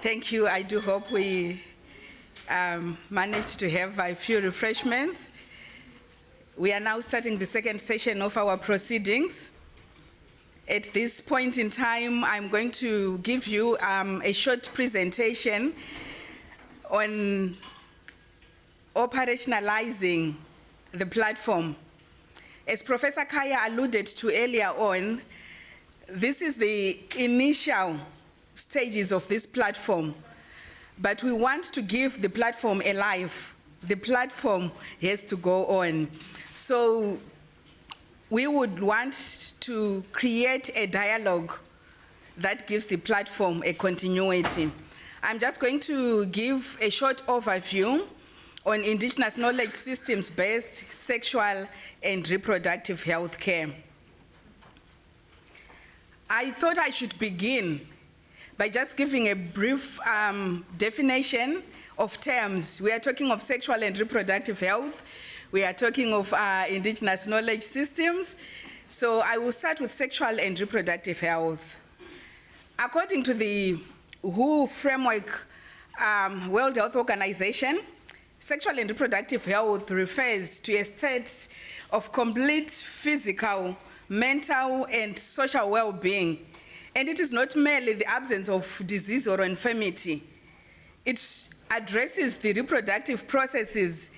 Thank you. I do hope we managed to have a few refreshments. We are now starting the second session of our proceedings. At this point in time, I'm going to give you a short presentation on operationalizing the platform. As Professor Kaya alluded to earlier on, this is the initial stages of this platform, but we want to give the platform a life. The platform has to go on. So we would want to create a dialogue that gives the platform a continuity. I'm just going to give a short overview on indigenous knowledge systems-based sexual and reproductive health care. I thought I should begin by just giving a brief definition of terms. We are talking of sexual and reproductive health. We are talking of indigenous knowledge systems. So I will start with sexual and reproductive health. According to the WHO framework, World Health Organization, sexual and reproductive health refers to a state of complete physical, mental, and social well-being. And it is not merely the absence of disease or infirmity. It addresses the reproductive processes,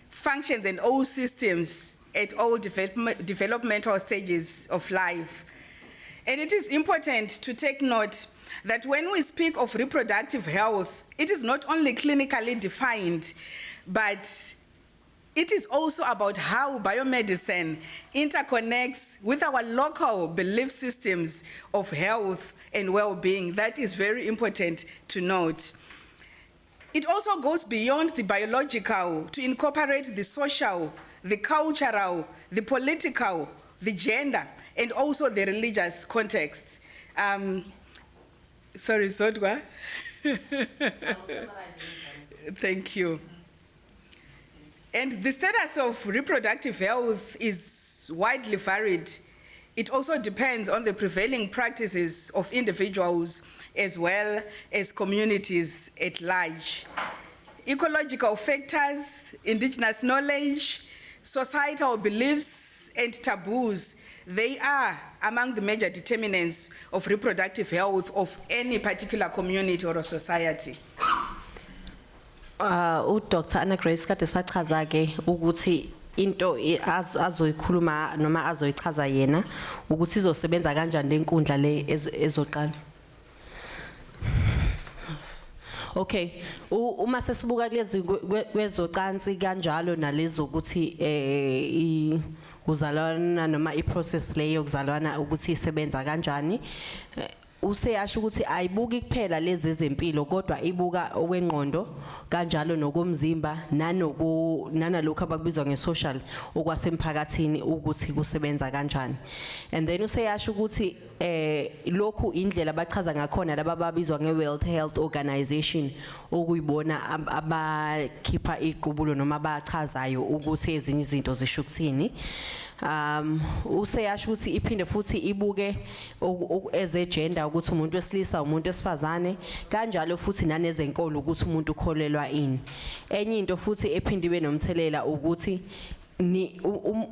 functions, and all systems at all developmental stages of life. And it is important to take note that when we speak of reproductive health, it is not only clinically defined, but it is also about how biomedicine interconnects with our local belief systems of health and well-being. That is very important to note. It also goes beyond the biological to incorporate the social, the cultural, the political, the gender, and also the religious context. Sorry, Zodwa. Thank you. And the status of reproductive health is widely varied. It also depends on the prevailing practices of individuals as well as communities at large. Ecological factors, indigenous knowledge, societal beliefs, and taboos, they are among the major determinants of reproductive health of any particular community or a society. Dr. Anna Grace kade sachaza ke ukuthi into azoyikhuluma noma azoyichaza yena ukuthi izosebenza kanjani lenkundla le ezoqala. Okay, uma sesibuka lezi kwezocansi kanjalo nalezo ukuthi uzalwana noma iprocess leyo kuzalwana ukuthi isebenza kanjani. Useyasho ukuthi ayibuki kuphela lezi ezempilo kodwa ibuka okwengqondo kanjalo nokomzimba nanalokho abakubizwa ngesocial okwasemphakathini ukuthi kusebenza kanjani. And then useyasho ukuthi lokhu indlela abachaza ngakhona laba babizwa ngeWorld Health Organization okuyibona abakhipha iqubulo noma abachazayo ukuthi ezinye izinto zisho ukuthini. Useyasho ukuthi iphinde futhi ibuke eze gender ukuthi umuntu wesilisa umuntu wesifazane kanjalo futhi nanezenkolo ukuthi umuntu ukholelwa ini. Enye into futhi ephindiwe nomthelela ukuthi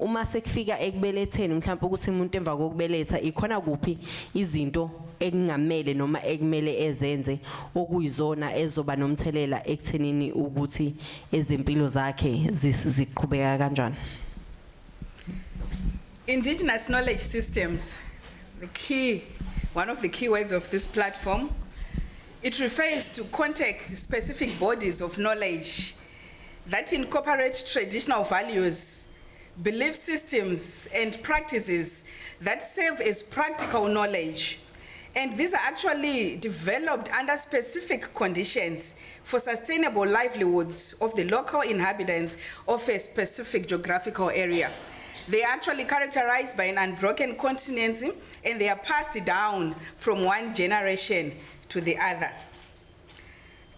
uma sekufika ekubeletheni mhlawumbe ukuthi umuntu emva kokubeletha ikhona kuphi izinto ekungamele noma ekumele ezenze okuyizona ezoba nomthelela ekuthenini ukuthi ezempilo zakhe ziqhubeka kanjani. Indigenous knowledge systems, one of the key words of this platform, it refers to context-specific bodies of knowledge that incorporate traditional values, belief systems, and practices that serve as practical knowledge. And these are actually developed under specific conditions for sustainable livelihoods of the local inhabitants of a specific geographical area. They are actually characterized by an unbroken continuity, and they are passed down from one generation to the other.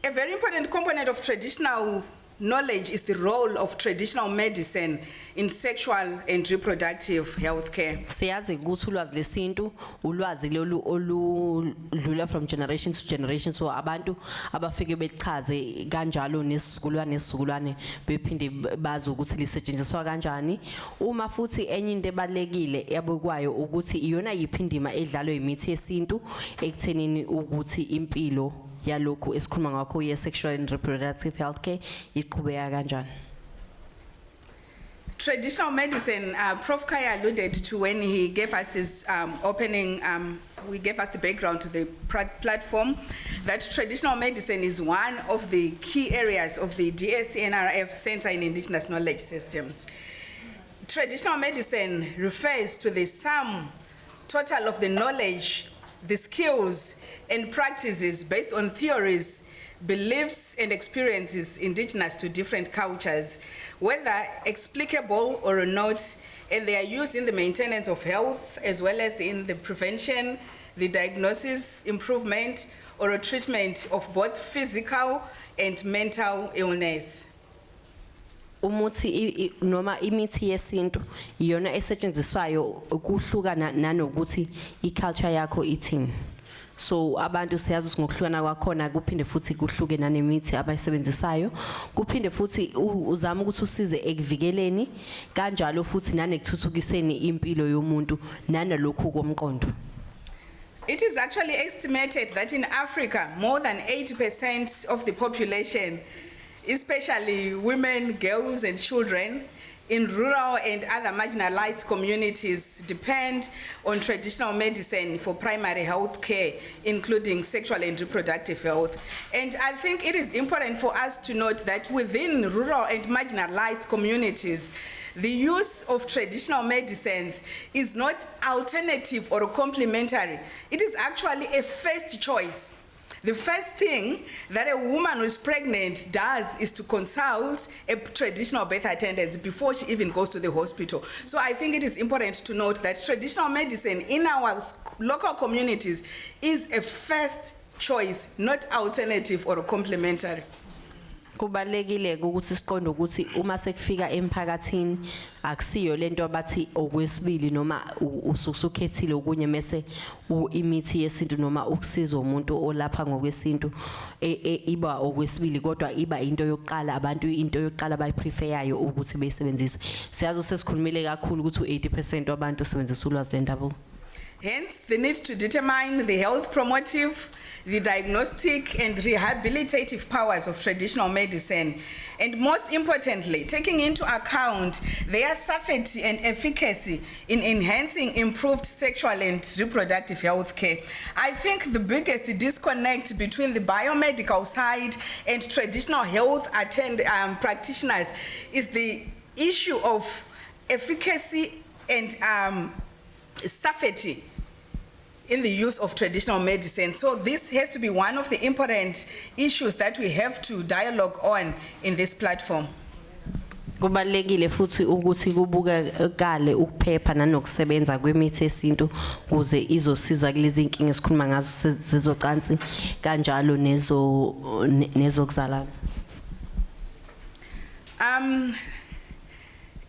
A very important component of traditional knowledge is the role of traditional medicine in sexual and reproductive health care. Siyazi ukuthi ulwazi lesintu ulwazi lolu oludlula from generation to generation, so abantu abafike bechaze kanjalo nesizukulwane bephinde bazi ukuthi lisetshenziswa kanjani. Uma futhi enye into ebalekile yabukwayo ukuthi iyona yiphindima edlalwe imithi yesintu ekuthenini ukuthi impilo yalokhu esikhuluma ngakho ye sexual and reproductive health care iqhubeka kanjani. Traditional medicine, Prof. Kaya alluded to when he gave us his opening, we gave us the background to the platform, that traditional medicine is one of the key areas of the DSCNRF Center in Indigenous Knowledge Systems. Traditional medicine refers to the sum total of the knowledge, the skills, and practices based on theories, beliefs, and experiences indigenous to different cultures, whether explicable or not, and they are used in the maintenance of health as well as in the prevention, the diagnosis, improvement, or treatment of both physical and mental illness. Umuthi noma imithi yesintu iyona esetshenziswayo ukuhlukana nanokuthi iculture yakho ithini. So abantu siyazi ngokuhlukana kwakhona kuphinde futhi kuhluke nanemithi abayisebenzisayo, kuphinde futhi uzama ukuthi usize ekuvikeleni kanjalo futhi nanekuthuthukiseni impilo yomuntu nanalokhu komqondo. It is actually estimated that in Africa more than 80% of the population, especially women, girls, and children in rural and other marginalized communities, depend on traditional medicine for primary health care, including sexual and reproductive health. And I think it is important for us to note that within rural and marginalized communities, the use of traditional medicines is not alternative or complementary. It is actually a first choice. The first thing that a woman who is pregnant does is to consult a traditional birth attendant before she even goes to the hospital. So I think it is important to note that traditional medicine in our local communities is a first choice, not alternative or complementary. Kubalekile ukuthi siqonde ukuthi uma sekufika emphakathini akusiyo lento abathi okwesibili noma usukhethile okunye mase imithi yesintu noma ukusiza umuntu olapha ngokwesintu iba okwesibili kodwa iba into yokuqala abantu into yokuqala bayipreferyayo ukuthi beyisebenzise. Siyazi sesikhulumile kakhulu ukuthi 80% wabantu sebenzisa ulwazi lendabuko. Hence, the need to determine the health promotive, the diagnostic and rehabilitative powers of traditional medicine, and most importantly, taking into account their safety and efficacy in enhancing improved sexual and reproductive health care. I think the biggest disconnect between the biomedical side and traditional health practitioners is the issue of efficacy and safety in the use of traditional medicine. So this has to be one of the important issues that we have to dialogue on in this platform. Kubalekile futhi ukuthi kubukakale ukuphepha nanokusebenza kwemithi yesintu kuze izosiza kulezi inkinga esikhuluma ngazo zizocansi kanjalo nezokuzalana.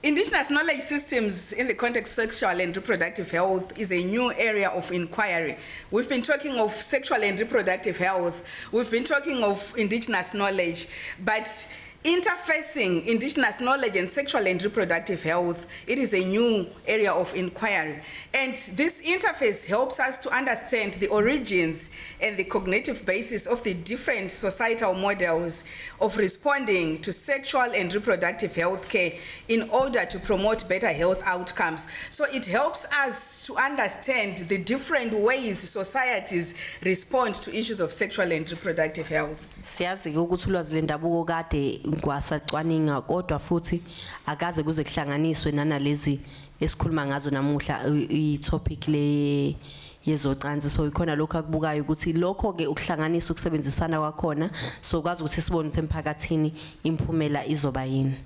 Indigenous knowledge systems in the context of sexual and reproductive health is a new area of inquiry. We've been talking of sexual and reproductive health. We've been talking of indigenous knowledge, but interfacing indigenous knowledge and sexual and reproductive health, it is a new area of inquiry. And this interface helps us to understand the origins and the cognitive basis of the different societal models of responding to sexual and reproductive health care in order to promote better health outcomes. So it helps us to understand the different ways societies respond to issues of sexual and reproductive health. Siyazi ukuthi ulwazi lendabuko kade kwasacwaninga kodwa futhi akaze kuze kuhlanganiswe nanalezi esikhuluma ngazo namuhla i-topic le yezocansi. So ikhona lokho akubukayo ukuthi lokho ke ukuhlanganisa ukusebenzisana kwakhona so kwazi ukuthi sibone emphakathini imphumela izoba yini.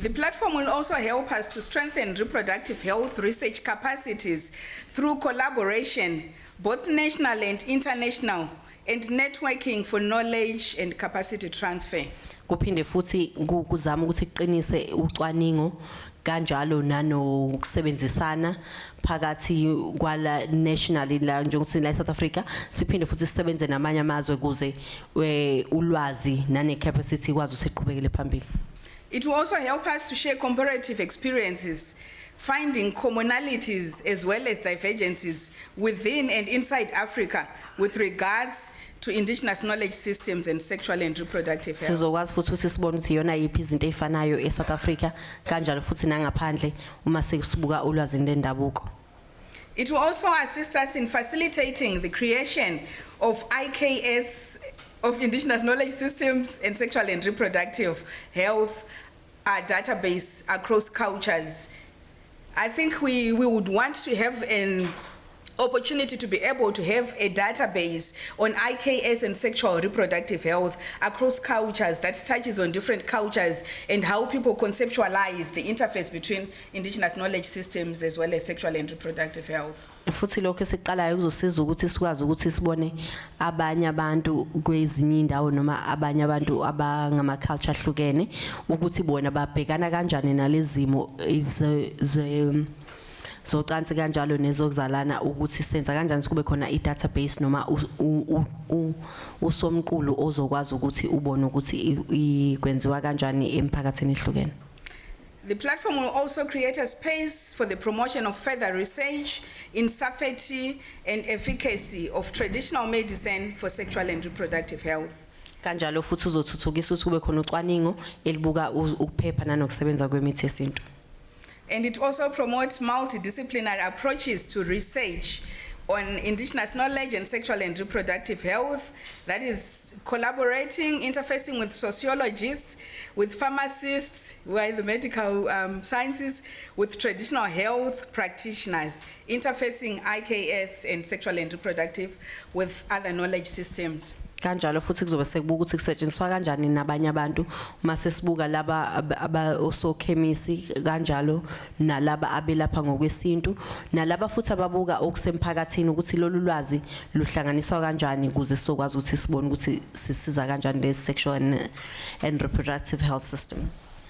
The platform will also help us to strengthen reproductive health research capacities through collaboration, both national and international, and networking for knowledge and capacity transfer. kuphinde futhi kuzama ukuthi kuqinise ucwaningo kanjalo nanokusebenzisana phakathi kwala nationally la njengokuthi la South Africa siphinde futhi sisebenze namanye amazwe kuze ulwazi nane capacity kwazi ukuthi iqhubekele phambili. It will also help us to share comparative experiences, finding commonalities as well as divergences within and inside Africa with regards to indigenous knowledge systems and sexual and reproductive health. Sizokwazi futhi ukuthi sibone ukuthi yona yiphi izinto ezifanayo eSouth Africa kanjalo futhi nangaphandle uma sesibuka ulwazi lendabuko. It will also assist us in facilitating the creation of IKS of indigenous knowledge systems and sexual and reproductive health database across cultures. I think we would want to have an opportunity to be able to have a database on IKS and sexual reproductive health across cultures that touches on different cultures and how people conceptualize the interface between indigenous knowledge systems as well as sexual and reproductive health. Futhi lokho esiqalayo kuzosiza ukuthi sikwazi ukuthi sibone abanye abantu kwezinye indawo noma abanye abantu abangama culture ahlukene ukuthi bona babhekana kanjani nalezimo zocansi kanjalo nezokuzalana ukuthi senza kanjani kube khona i-database noma usomqulu ozokwazi ukuthi ubone ukuthi kwenziwa kanjani emphakathini ehlukene. The platform will also create a space for the promotion of further research in safety and efficacy of traditional medicine for sexual and reproductive health. Kanjalo futhi uzothuthukisa ukuthi kube khona ucwaningo elibuka ukuphepha nanokusebenza kwemithi yesintu. And it also promotes multidisciplinary approaches to research on indigenous knowledge and sexual and reproductive health, that is collaborating, interfacing with sociologists, with pharmacists, who are the medical sciences, with traditional health practitioners, interfacing IKS and sexual and reproductive with other knowledge systems. Kanjalo futhi kuzobe sekubuka ukuthi kusetshenziswa kanjani nabanye abantu uma sesibuka laba osokhemisi kanjalo nalaba abelapha ngokwesintu nalaba futhi ababuka okusemphakathini ukuthi lolu lwazi luhlanganiswa kanjani ukuze sokwazi ukuthi sibone ukuthi sisiza kanjani le sexual and reproductive health systems.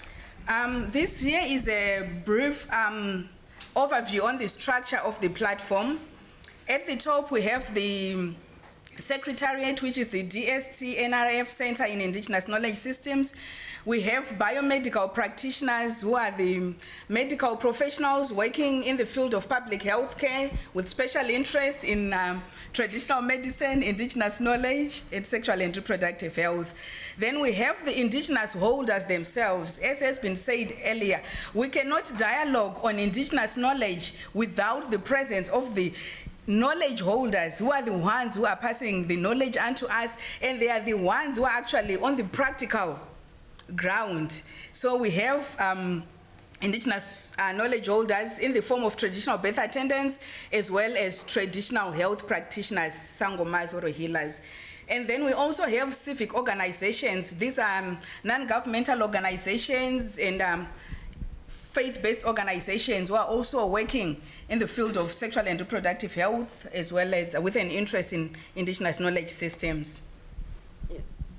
This here is a brief overview on the structure of the platform. At the top we have the Secretariat, which is the DST NRF Center in Indigenous Knowledge Systems. We have biomedical practitioners who are the medical professionals working in the field of public health care with special interest in traditional medicine, indigenous knowledge, and sexual and reproductive health. Then we have the indigenous holders themselves. As has been said earlier, we cannot dialogue on indigenous knowledge without the presence of the knowledge holders, who are the ones who are passing the knowledge onto us, and they are the ones who are actually on the practical ground. So we have indigenous knowledge holders in the form of traditional birth attendants as well as traditional health practitioners, sangomas or healers. And then we also have civic organizations. These are non-governmental organizations and faith-based organizations who are also working in the field of sexual and reproductive health as well as with an interest in indigenous knowledge systems.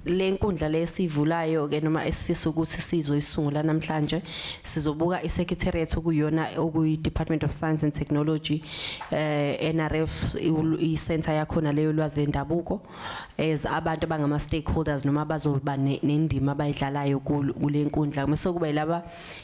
Le nkundla lesivulayo ke noma esifisa ukuthi sizoyisungula namhlanje sizobuka iSecretariat okuyona okuyi Department of Science and Technology NRF iCenter yakhona leyo lwazi lendabuko as abantu abangama stakeholders noma bazoba nendima abayidlalayo kule nkundla mase kuba yilaba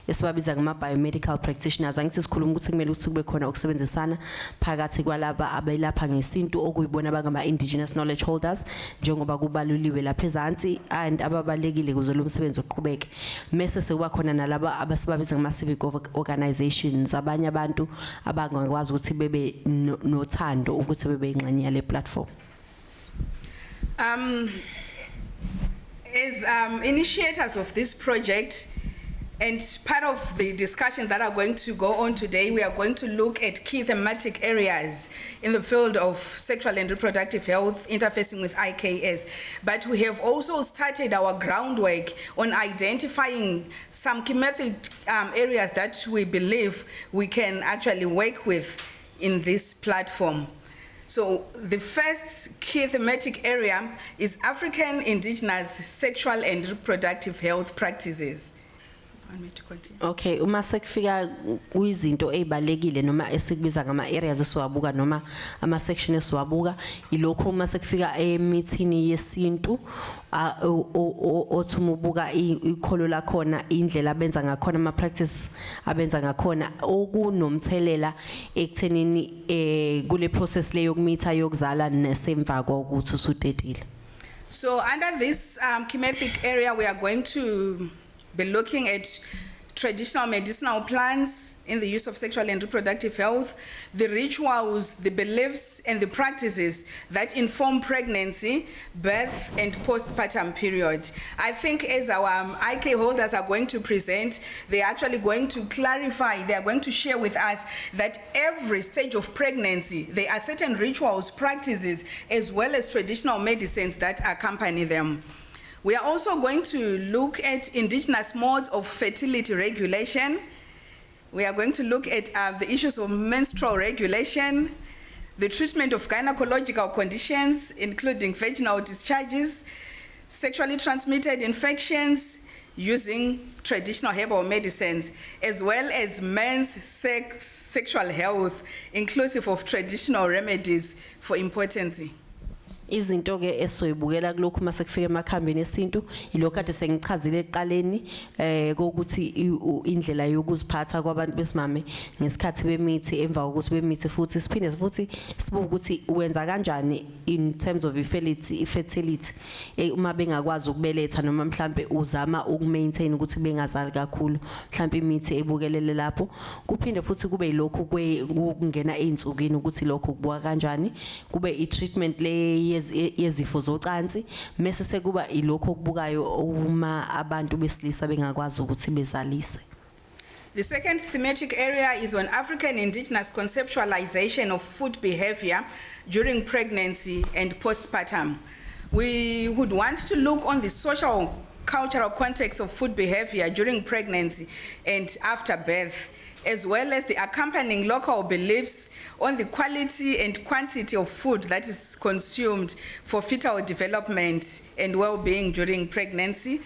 esibabiza ngama biomedical practitioners angithi sikhuluma ukuthi kumele ukuthi kube khona ukusebenzisana phakathi kwalaba abelapha ngesintu okuyibona abangama indigenous knowledge holders njengoba kubaluliwe lapha and ababalekile kuze lo msebenzi uqhubeke mase sekuba khona nalaba abasibabiza ngama civic organizations abanye abantu abangakwazi ukuthi bebe nothando ukuthi bebe ingxenye yale platform. As initiators of this project and part of the discussion that are going to go on today, we are going to look at key thematic areas in the field of sexual and reproductive health interfacing with IKS. But we have also started our groundwork on identifying some key method areas that we believe we can actually work with in this platform. So the first key thematic area is African indigenous sexual and reproductive health practices. Want me to continue? Okay, uma sekufika kuyizinto ezibalekile noma esikubiza ngama areas esiwabuka noma ama section esiwabuka ilokho uma sekufika emithini yesintu othuma ubuka ikholo la khona indlela abenza ngakhona ama practice abenza ngakhona okunomthelela ekuthenini kule process leyo yokumitha yokuzala nesemva kokuthi usudedile. So under this thematic area, we are going to be looking at traditional medicinal plants in the use of sexual and reproductive health, the rituals, the beliefs, and the practices that inform pregnancy, birth, and postpartum period. I think as our IK holders are going to present, they are actually going to clarify, they are going to share with us that every stage of pregnancy, there are certain rituals, practices, as well as traditional medicines that accompany them. We are also going to look at indigenous modes of fertility regulation. We are going to look at the issues of menstrual regulation, the treatment of gynecological conditions, including vaginal discharges, sexually transmitted infections using traditional herbal medicines, as well as men's sexual health, inclusive of traditional remedies for impotency. Izinto ke esoyibukela kulokhu mase kufika emakhambeni esintu ilokho kade sengichazile eqaleni kokuthi indlela yokuziphatha kwabantu besimame ngesikhathi bemithi emva kokuthi bemithi futhi siphinde futhi sibuke ukuthi wenza kanjani in terms of fertility uma bengakwazi ukubeletha noma mhlambe uzama ukumaintain ukuthi bengazali kakhulu mhlambe imithi ebukelele lapho kuphinde futhi kube yilokho kungena eintsukini ukuthi lokho kubuka kanjani kube i-treatment le yezifo zocansi mase sekuba ilokho okubukayo uma abantu besilisa bengakwazi ukuthi bezalise. The second thematic area is on African indigenous conceptualization of food behavior during pregnancy and postpartum. We would want to look on the social cultural context of food behavior during pregnancy and after birth, as well as the accompanying local beliefs on the quality and quantity of food that is consumed for fetal development and well-being during pregnancy,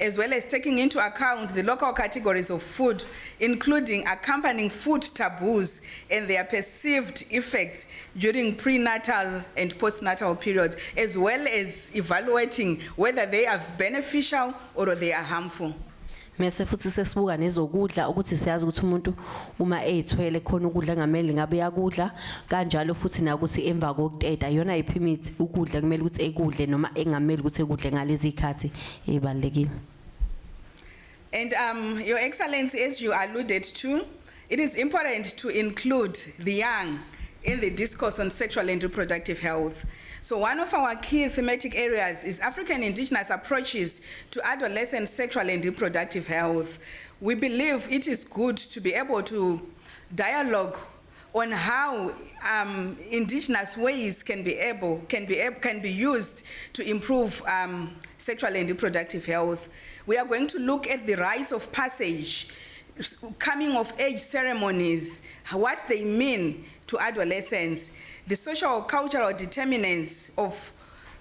as well as taking into account the local categories of food, including accompanying food taboos and their perceived effects during prenatal and postnatal periods, as well as evaluating whether they are beneficial or they are harmful. Mase futhi sesibuka nezokudla ukuthi siyazi ukuthi umuntu uma ezithwele khona ukudla ngameli ngabe yakudla kanjalo futhi na ukuthi emva kokuteta yona iphimithi ukudla kumele ukuthi ekudle noma engameli ukuthi ekudle ngalezi ikhathi ezibalekile. And Your Excellency, as you alluded to, it is important to include the young in the discourse on sexual and reproductive health. So one of our key thematic areas is African indigenous approaches to adolescent sexual and reproductive health. We believe it is good to be able to dialogue on how indigenous ways can be used to improve sexual and reproductive health. We are going to look at the rites of passage, coming of age ceremonies, what they mean to adolescents, the social cultural determinants of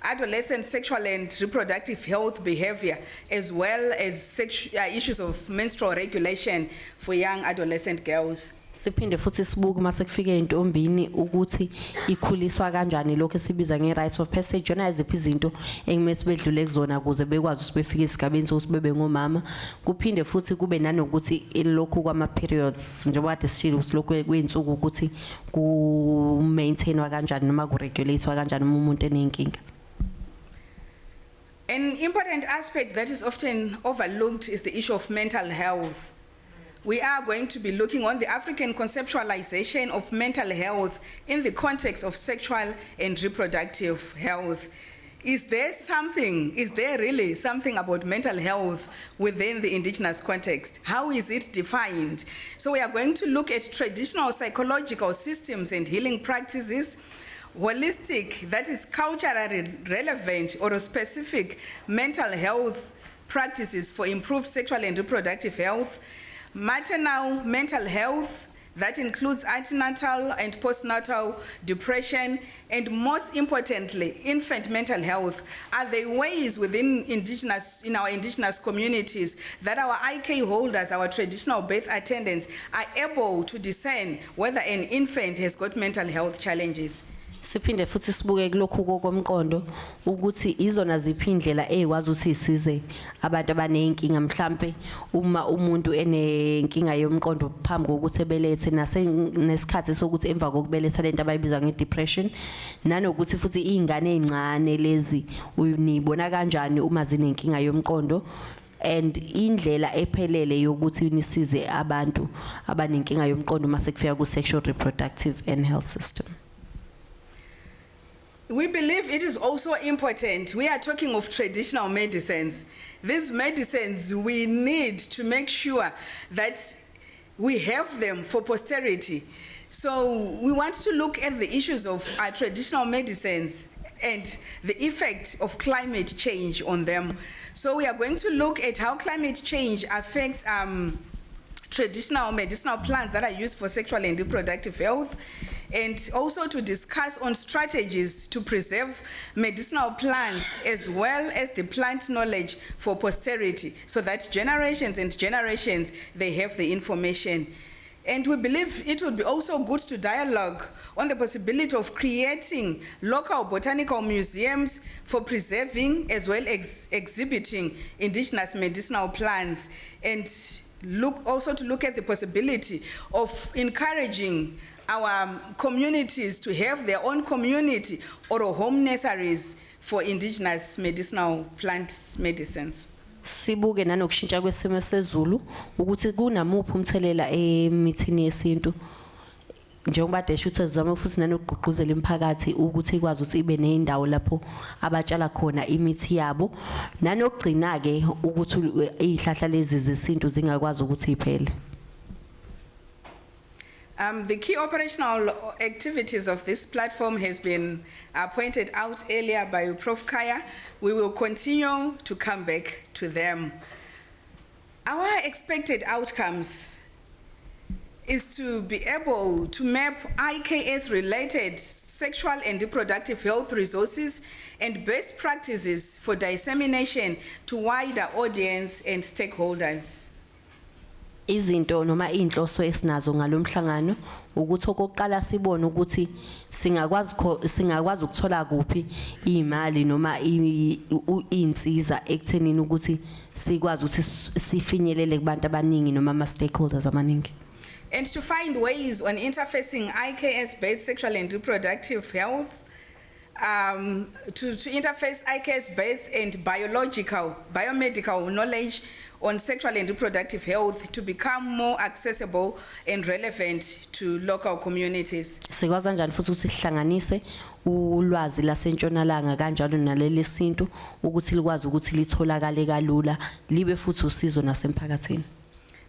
adolescent sexual and reproductive health behavior, as well as issues of menstrual regulation for young adolescent girls. Siphinde futhi sibuke mase kufike intombini ukuthi ikhuliswa kanjani lokho esibiza nge-rites of passage yona iziphi izinto engimese bedlule kuzona ukuze bekwazi ukuthi befike esigabeni sokuthi bebe ngomama kuphinde futhi kube nanokuthi lokho kwama periods njengoba kade sishilo ukuthi lokho kweinsuku ukuthi ku maintainwa kanjani noma ku regulatewa kanjani umuntu enenkinga. An important aspect that is often overlooked is the issue of mental health. We are going to be looking on the African conceptualization of mental health in the context of sexual and reproductive health. Is there really something about mental health within the indigenous context? How is it defined? So we are going to look at traditional psychological systems and healing practices, holistic, that is culturally relevant or specific mental health practices for improved sexual and reproductive health, maternal mental health, That includes antenatal and postnatal depression, and most importantly, infant mental health. Are there ways in our indigenous communities that our IK holders, our traditional birth attendants, are able to discern whether an infant has got mental health challenges? Siphinde futhi sibuke kulokhu kokomqondo ukuthi izona ziphi indlela ezikwazi ukuthi isize abantu abanenkinga mhlambe uma umuntu enenkinga yomqondo phambi kokuthi ebelethe nesikhathi sokuthi emva kokubeletha lento abayibiza ngedepression nanokuthi futhi izingane ezincane lezi unibona kanjani uma zinenkinga yomqondo and indlela ephelele yokuthi nisize abantu abanenkinga yomqondo mase kufika ku sexual reproductive and health system. We believe it is also important. We are talking of traditional medicines. These medicines, we need to make sure that we have them for posterity. So we want to look at the issues of our traditional medicines and the effect of climate change on them. So we are going to look at how climate change affects traditional medicinal plants that are used for sexual and reproductive health, and also to discuss on strategies to preserve medicinal plants as well as the plant knowledge for posterity, so that generations and generations, they have the information. And we believe it would be also good to dialogue on the possibility of creating local botanical museums for preserving as well as exhibiting indigenous medicinal plants, and also to look at the possibility of encouraging our communities to have their own community or home nurseries for indigenous medicinal plant medicines. Sibuke nanokushintsha kwesimo sezulu ukuthi kunamuphi umthelela emithini yesintu njengoba desho ukuthi sizama futhi nanokugqugquzela imphakathi ukuthi ikwazi ukuthi ibe nezindawo lapho abatshala khona imithi yabo nanokugcina ke ukuthi izihlahla lezi zesintu zingakwazi ukuthi iphele. The key operational activities of this platform has been pointed out earlier by Prof. Kaya. We will continue to come back to them. Our expected outcomes is to be able to map IKS-related sexual and reproductive health resources and best practices for dissemination to wider audience and stakeholders. Izinto noma inhloso esinazo ngalomhlangano ukuthi okokuqala sibone ukuthi singakwazi ukuthola kuphi imali noma insiza ekuthenini ukuthi sikwazi ukuthi sifinyelele kubantu abaningi noma ama stakeholders amaningi. And to find ways on interfacing IKS-based sexual and reproductive health, to interface IKS-based and biomedical knowledge on sexual and reproductive health to become more accessible and relevant to local communities. Sikwazi kanjani futhi ukuthi sihlanganise ulwazi lasentshonalanga kanjalo naleli sintu ukuthi likwazi ukuthi litholakale kalula libe futhi usizo nasemphakathini.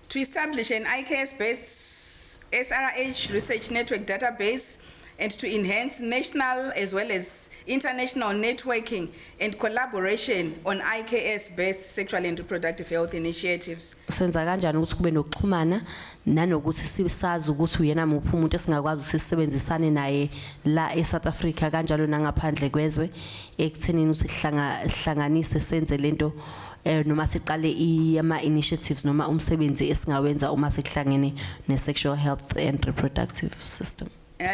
To establish an IKS-based SRH research network database and to enhance national as well as international networking and collaboration on IKS-based sexual and reproductive health initiatives. Senza kanjani ukuthi kube nokuxhumana nanokuthi sisazi ukuthi uyena muphi umuntu esingakwazi ukuthi sisebenzisane naye la eSouth Africa kanjalo nangaphandle kwezwe ekuthenini ukuthi sihlanganise senze lento noma siqale ama initiatives noma umsebenzi esingawenza uma sekuhlangene ne sexual health and reproductive system.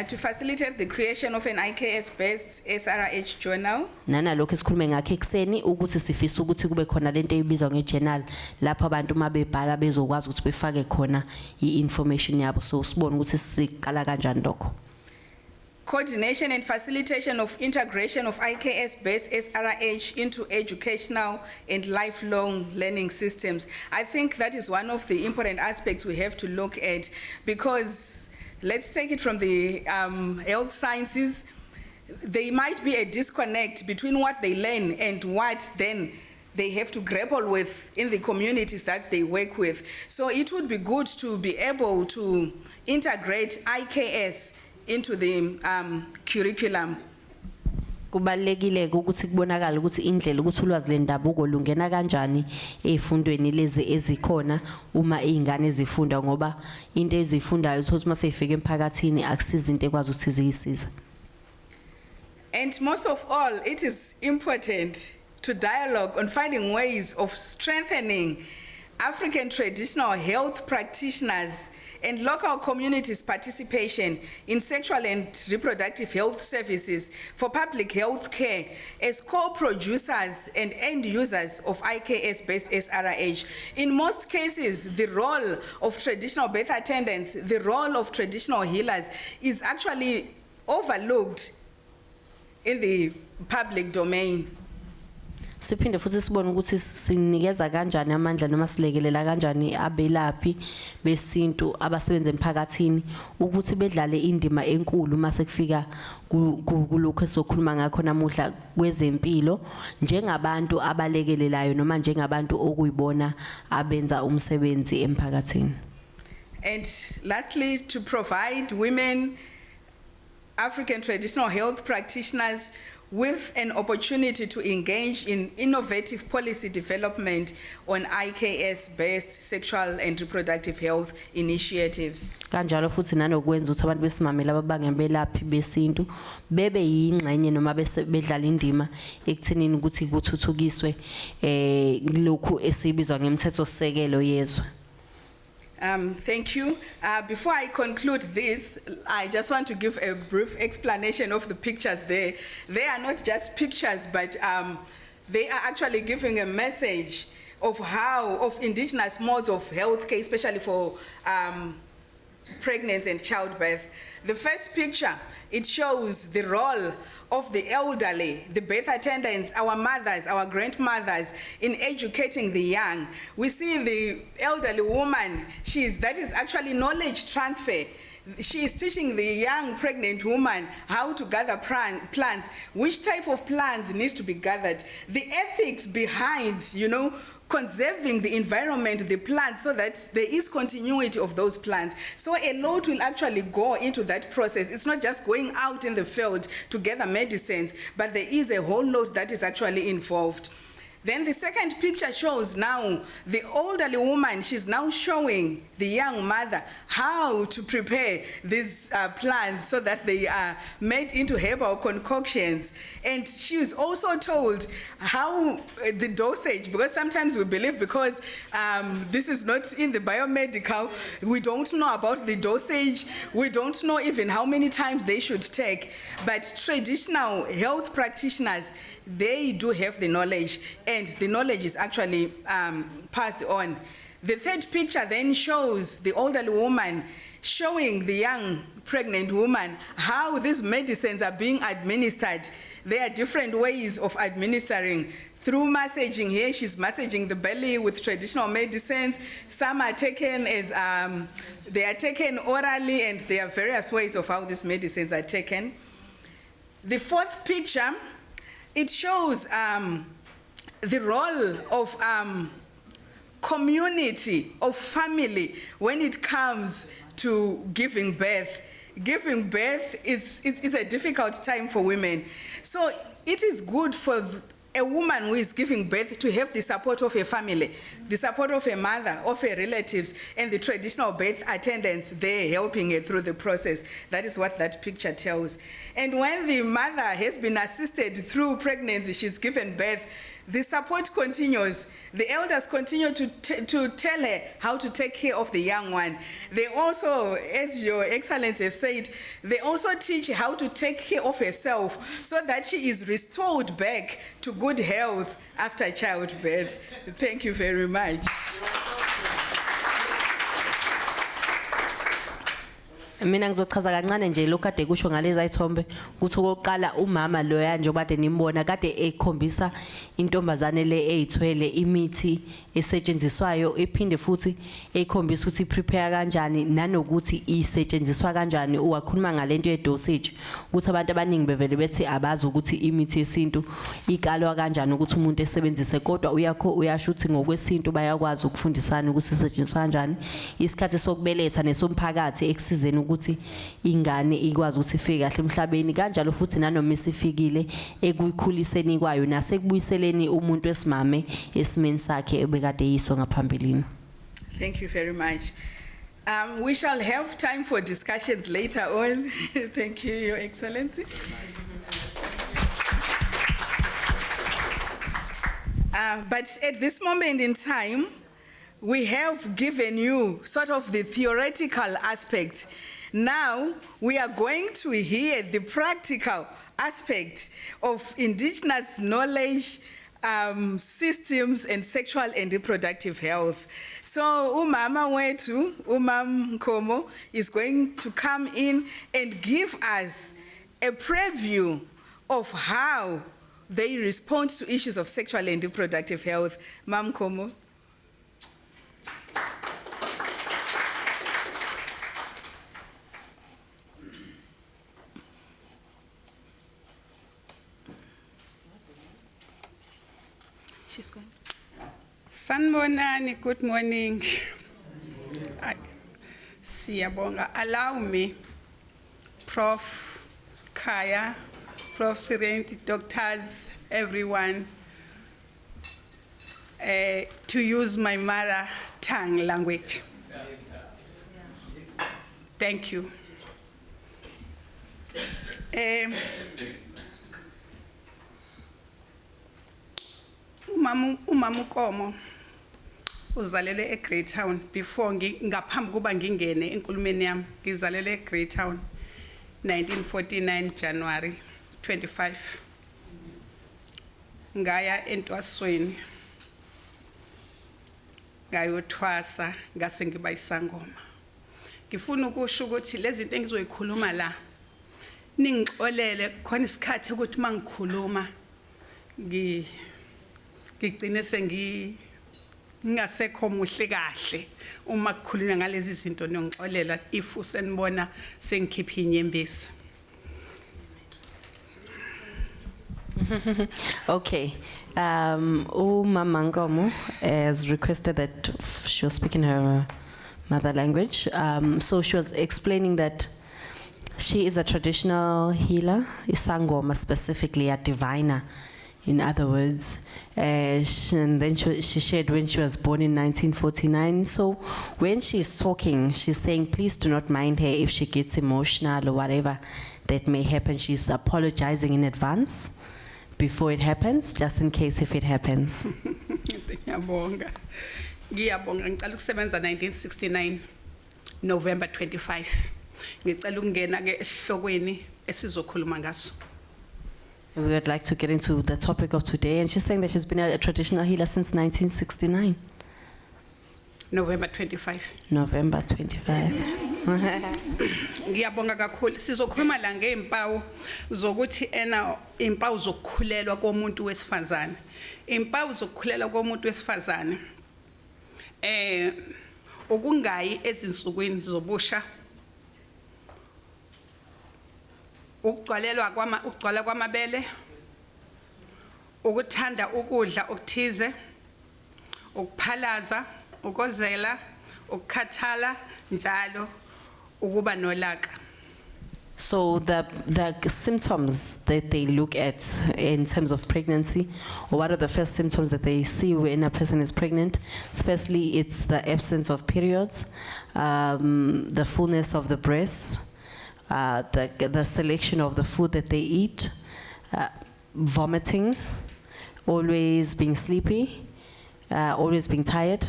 To facilitate the creation of an IKS-based SRH journal. Nana lokho esikhulume ngakho ekseni ukuthi sifisa ukuthi kube khona lento ebizwa ngejournal lapho abantu mabebhala bezokwazi ukuthi befake khona i-information yabo, so sibone ukuthi siqala kanjani lokho. Coordination and facilitation of integration of IKS-based SRH into educational and lifelong learning systems. I think that is one of the important aspects we have to look at, because let's take it from the health sciences. There might be a disconnect between what they learn and what then they have to grapple with in the communities that they work with. So it would be good to be able to integrate IKS into the curriculum. Kubalekile ukuthi kubonakala ukuthi indlela ukuthi ulwazi lendabuko lungena kanjani ezifundweni lezi ezikhona uma izingane zifunda ngoba into ezifundayo ukuthi mase ifika emphakathini akusiza into ekwazi ukuthi ziyisiza. And most of all, it is important to dialogue on finding ways of strengthening African traditional health practitioners and local communities' participation in sexual and reproductive health services for public health care as co-producers and end users of IKS-based SRH. In most cases, the role of traditional birth attendants, the role of traditional healers is actually overlooked in the public domain. Siphinde futhi sibone ukuthi sinikeza kanjani amandla noma silekelela kanjani abelaphi besintu abasebenza emphakathini ukuthi bedlale indima enkulu mase kufika kulokho esokhuluma ngakho namuhla kwezempilo njengabantu abalekelelayo noma njengabantu okuyibona abenza umsebenzi emphakathini. And lastly, to provide women African traditional health practitioners with an opportunity to engage in innovative policy development on IKS-based sexual and reproductive health initiatives. Kanjalo futhi nanokwenza ukuthi abantu besimamela ababangembelaphi besintu bebe yingxenye noma bedlala indima ekuthenini ukuthi kuthuthukiswe lokhu esibizwa ngemithetho sisekelo yezwe. Thank you. Before I conclude this, I just want to give a brief explanation of the pictures there. They are not just pictures, but they are actually giving a message of of indigenous modes of healthcare, especially for pregnancy and childbirth. The first picture, it shows the role of the elderly, the birth attendants, our mothers, our grandmothers in educating the young. We see the elderly woman, that is actually knowledge transfer. She is teaching the young pregnant woman how to gather plants, which type of plants needs to be gathered, the ethics behind, conserving the environment, the plants, so that there is continuity of those plants. So a lot will actually go into that process. It's not just going out in the field to gather medicines, but there is a whole lot that is actually involved. Then the second picture shows now the elderly woman, she's now showing the young mother how to prepare these plants so that they are made into herbal concoctions. And she is also told how the dosage, because sometimes we believe because this is not in the biomedical, we don't know about the dosage, we don't know even how many times they should take. But traditional health practitioners, they do have the knowledge, and the knowledge is actually passed on. The third picture then shows the elderly woman showing the young pregnant woman how these medicines are being administered. There are different ways of administering. Through massaging, here she's massaging the belly with traditional medicines. Some are taken as, they are taken orally, and there are various ways of how these medicines are taken. The fourth picture, it shows the role of community, of family, when it comes to giving birth. Giving birth, it's a difficult time for women. So it is good for a woman who is giving birth to have the support of a family, the support of a mother, of her relatives, and the traditional birth attendants there helping her through the process. That is what that picture tells. And when the mother has been assisted through pregnancy, she's given birth, the support continues. The elders continue to tell her how to take care of the young one. They also, as Your Excellency have said, they also teach how to take care of herself so that she is restored back to good health after childbirth. Thank you very much. Mina ngizochaza kancane nje lokho kade kusho ngalezi ayithombe ukuthi okokuqala umama loya nje obade nimbona kade ekhombisa intombazane le eyithwele imithi esetshenziswayo ephinde futhi ekhombisa ukuthi prepare kanjani nanokuthi isetshenziswa kanjani. Uwakhuluma ngalento ye dosage ukuthi abantu abaningi bevele bethi abazi ukuthi imithi yesintu ikalwa kanjani ukuthi umuntu esebenzise, kodwa uyasho ukuthi ngokwesintu bayakwazi ukufundisana ukuthi isetshenziswa kanjani. Isikhathi sokubeletha nesomphakathi ekusizeni ukuthi ingane ikwazi ukuthi ifike kahle emhlabeni kanjalo futhi nanoma isifikile ekuyikhuliseni kwayo nasekubuyiseleni umuntu esimame esimeni sakhe ebekade yiso ngaphambilini. Thank you very much. We shall have time for discussions later on. Thank you, Your Excellency. But at this moment in time, we have given you sort of the theoretical aspect. Now, we are going to hear the practical aspect of indigenous knowledge, systems, and sexual and reproductive health. So, Umama Wetu, Umam Nkomo, is going to come in and give us a preview of how they respond to issues of sexual and reproductive health. Mam Nkomo. She's going. Sanbonani, good morning. Siyabonga. Allow me, Prof. Kaya, Prof. Serenti, doctors, everyone, to use my mother tongue language. Thank you. Umama Nkomo uzalele eGreytown before ngaphambi kuba ngingene enkulumeni yami ngizalele eGreytown 1949 January 25 ngaya eNtwasweni ngayothwasa ngase ngiba isangoma. Ngifuna ukusho ukuthi lezi zinto engizoyikhuluma la ningixolele khona isikhathi ukuthi mangikhuluma ngigcine ngingasekho muhle kahle uma kukhulunywa ngalezi zinto nongixolela if usenibona sengikhipha inyembezi. Okay. Umama Nkomo has requested that she was speaking her mother language. So she was explaining that she is a traditional healer, isangoma specifically, a diviner, in other words. And then she shared when she was born in 1949. So when she's talking, she's saying, please do not mind her if she gets emotional or whatever that may happen. She's apologizing in advance before it happens, just in case if it happens. Ngiyabonga. Ngicela ukusebenza 1969 November 25. Ngicela ukungena ke esihlokweni esizokhuluma ngaso. We would like to get into the topic of today, and she's saying that she's been a traditional healer since 1969. November 25. November 25. Ngiyabonga kakhulu. Sizokhuluma la ngeempawu zokuthi impawu zokukhulelwa komuntu wesifazane. Impawu zokukhulelwa komuntu wesifazane ukungayi ezinsukwini zobusha, ukugcwala kwamabele, ukuthanda ukudla okuthize, ukuphalaza, ukozela, ukukhathala njalo, ukuba nolaka. So the symptoms that they look at in terms of pregnancy, or what are the first symptoms that they see when a person is pregnant? Firstly, it's the absence of periods, the fullness of the breasts, the selection of the food that they eat, vomiting, always being sleepy, always being tired,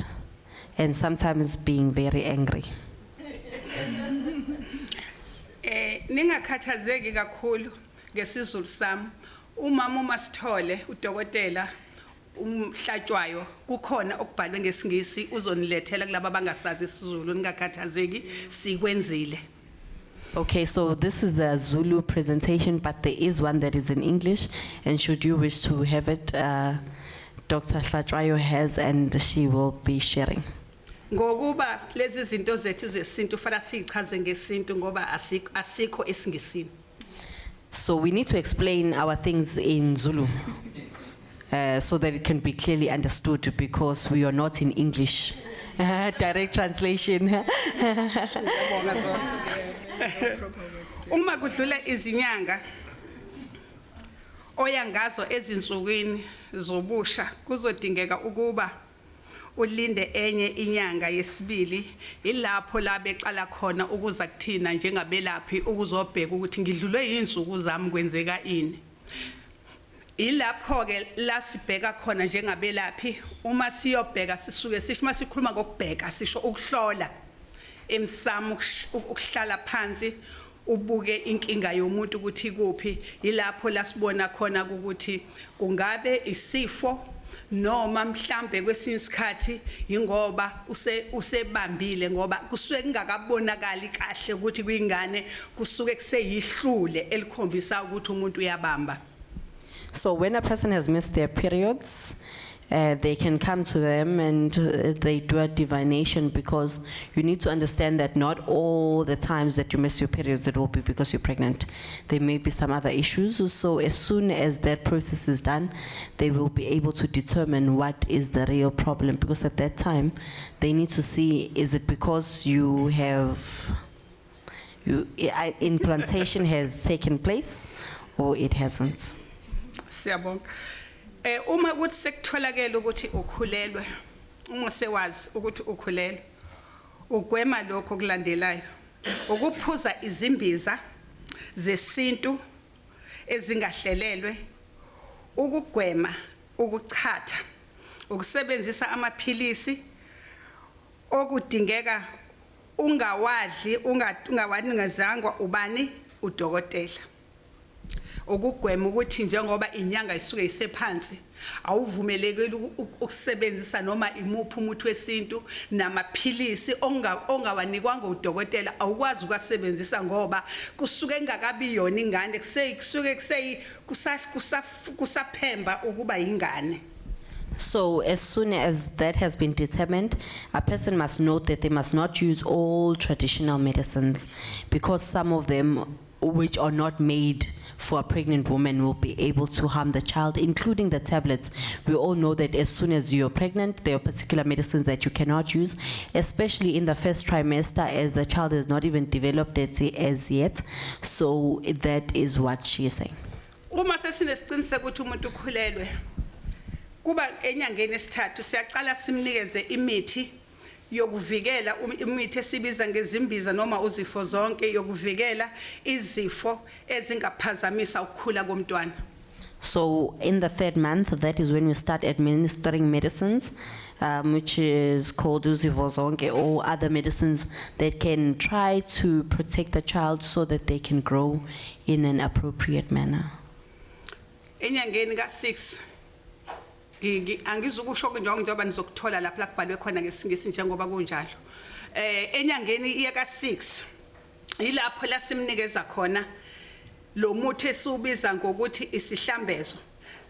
and sometimes being very angry. Ningakhathazeki kakhulu ngesizulu sami. Umama uMasithole udokotela umhlatshwayo kukhona okubhalwe ngesingisi uzonilethela kulabo abangasazi isiZulu. Ningakhathazeki sikwenzile. Okay, so this is a Zulu presentation, but there is one that is in English, and should you wish to have it, Dr. Hlatshwayo has, and she will be sharing. Ngokuba lezi zinto zethu zesintu fana sichaze ngesintu ngoba asikho esingisini. So we need to explain our things in Zulu so that it can be clearly understood, because we are not in English. Direct translation. Uma kudlula izinyanga oyangazo ezinsukwini zobusha kuzodingeka ukuba ulinde enye inyanga yesibili ilapho la beqala khona ukuza kuthina njengabelaphi ukuzobheka ukuthi ngidlulwe yinsuku zami kwenzeka ini. Ilapho ke la sibheka khona njengabelaphi uma siyobheka sisuke sisho masikhuluma ngokubheka sisho ukuhlola emsamo ukuhlala phansi ubuke inkinga yomuntu ukuthi kuphi ilapho lasibona khona ukuthi kungabe isifo noma mhlambe kwesinye isikhathi ingoba usebambile ngoba kusuke kungakabonakali kahle ukuthi kuyingane kusuke kuseyihlule elikhombisa ukuthi umuntu uyabamba. So when a person has missed their periods, they can come to them and they do a divination, because you need to understand that not all the times that you miss your periods it will be because you're pregnant. There may be some other issues. So as soon as that process is done, they will be able to determine what is the real problem, because at that time they need to see, is it because implantation has taken place or it hasn't. Siyabonga. Uma kuthi sekutholakala ukuthi ukhulelwe, uma sewazi ukuthi ukhulelwe, ugwema lokho kulandelayo. Ukuphuza izimbiza zesintu ezingahlelelwe, ukugwema ukuchatha, ukusebenzisa amaphilisi okudingeka ungawadingazangwa ubani udokotela. Ukugwema ukuthi njengoba inyanga isuke isephansi awuvumelekeli ukusebenzisa noma imuphi umuthi wesintu namaphilisi ongawanikwanga udokotela awukwazi ukusebenzisa ngoba kusuke engakabi yona ingane kusuke kusaphemba ukuba ingane. So as soon as that has been determined, a person must note that they must not use all traditional medicines, because some of them which are not made for a pregnant woman will be able to harm the child, including the tablets. We all know that as soon as you're pregnant, there are particular medicines that you cannot use, especially in the first trimester, as the child has not even developed it as yet. So that is what she is saying. Uma sesinesiqiniseko ukuthi umuntu ukhulelwe kuba enyangeni esithathu siyaqala simnikeze imithi yokuvikela imithi esibiza ngezimbiza noma uzifo zonke yokuvikela izifo ezingaphazamisa ukukhula komntwana. So in the 3rd month, that is when we start administering medicines, which is called uzifo zonke, or other medicines that can try to protect the child so that they can grow in an appropriate manner. Enyangeni ka6 angizukusho njengoba nizokuthola lapha kubhalwe khona ngesingisi njengoba kunjalo. Enyangeni iyaka6 ilapho la simnikeza khona lo muthi esiubiza ngokuthi isihlambezo.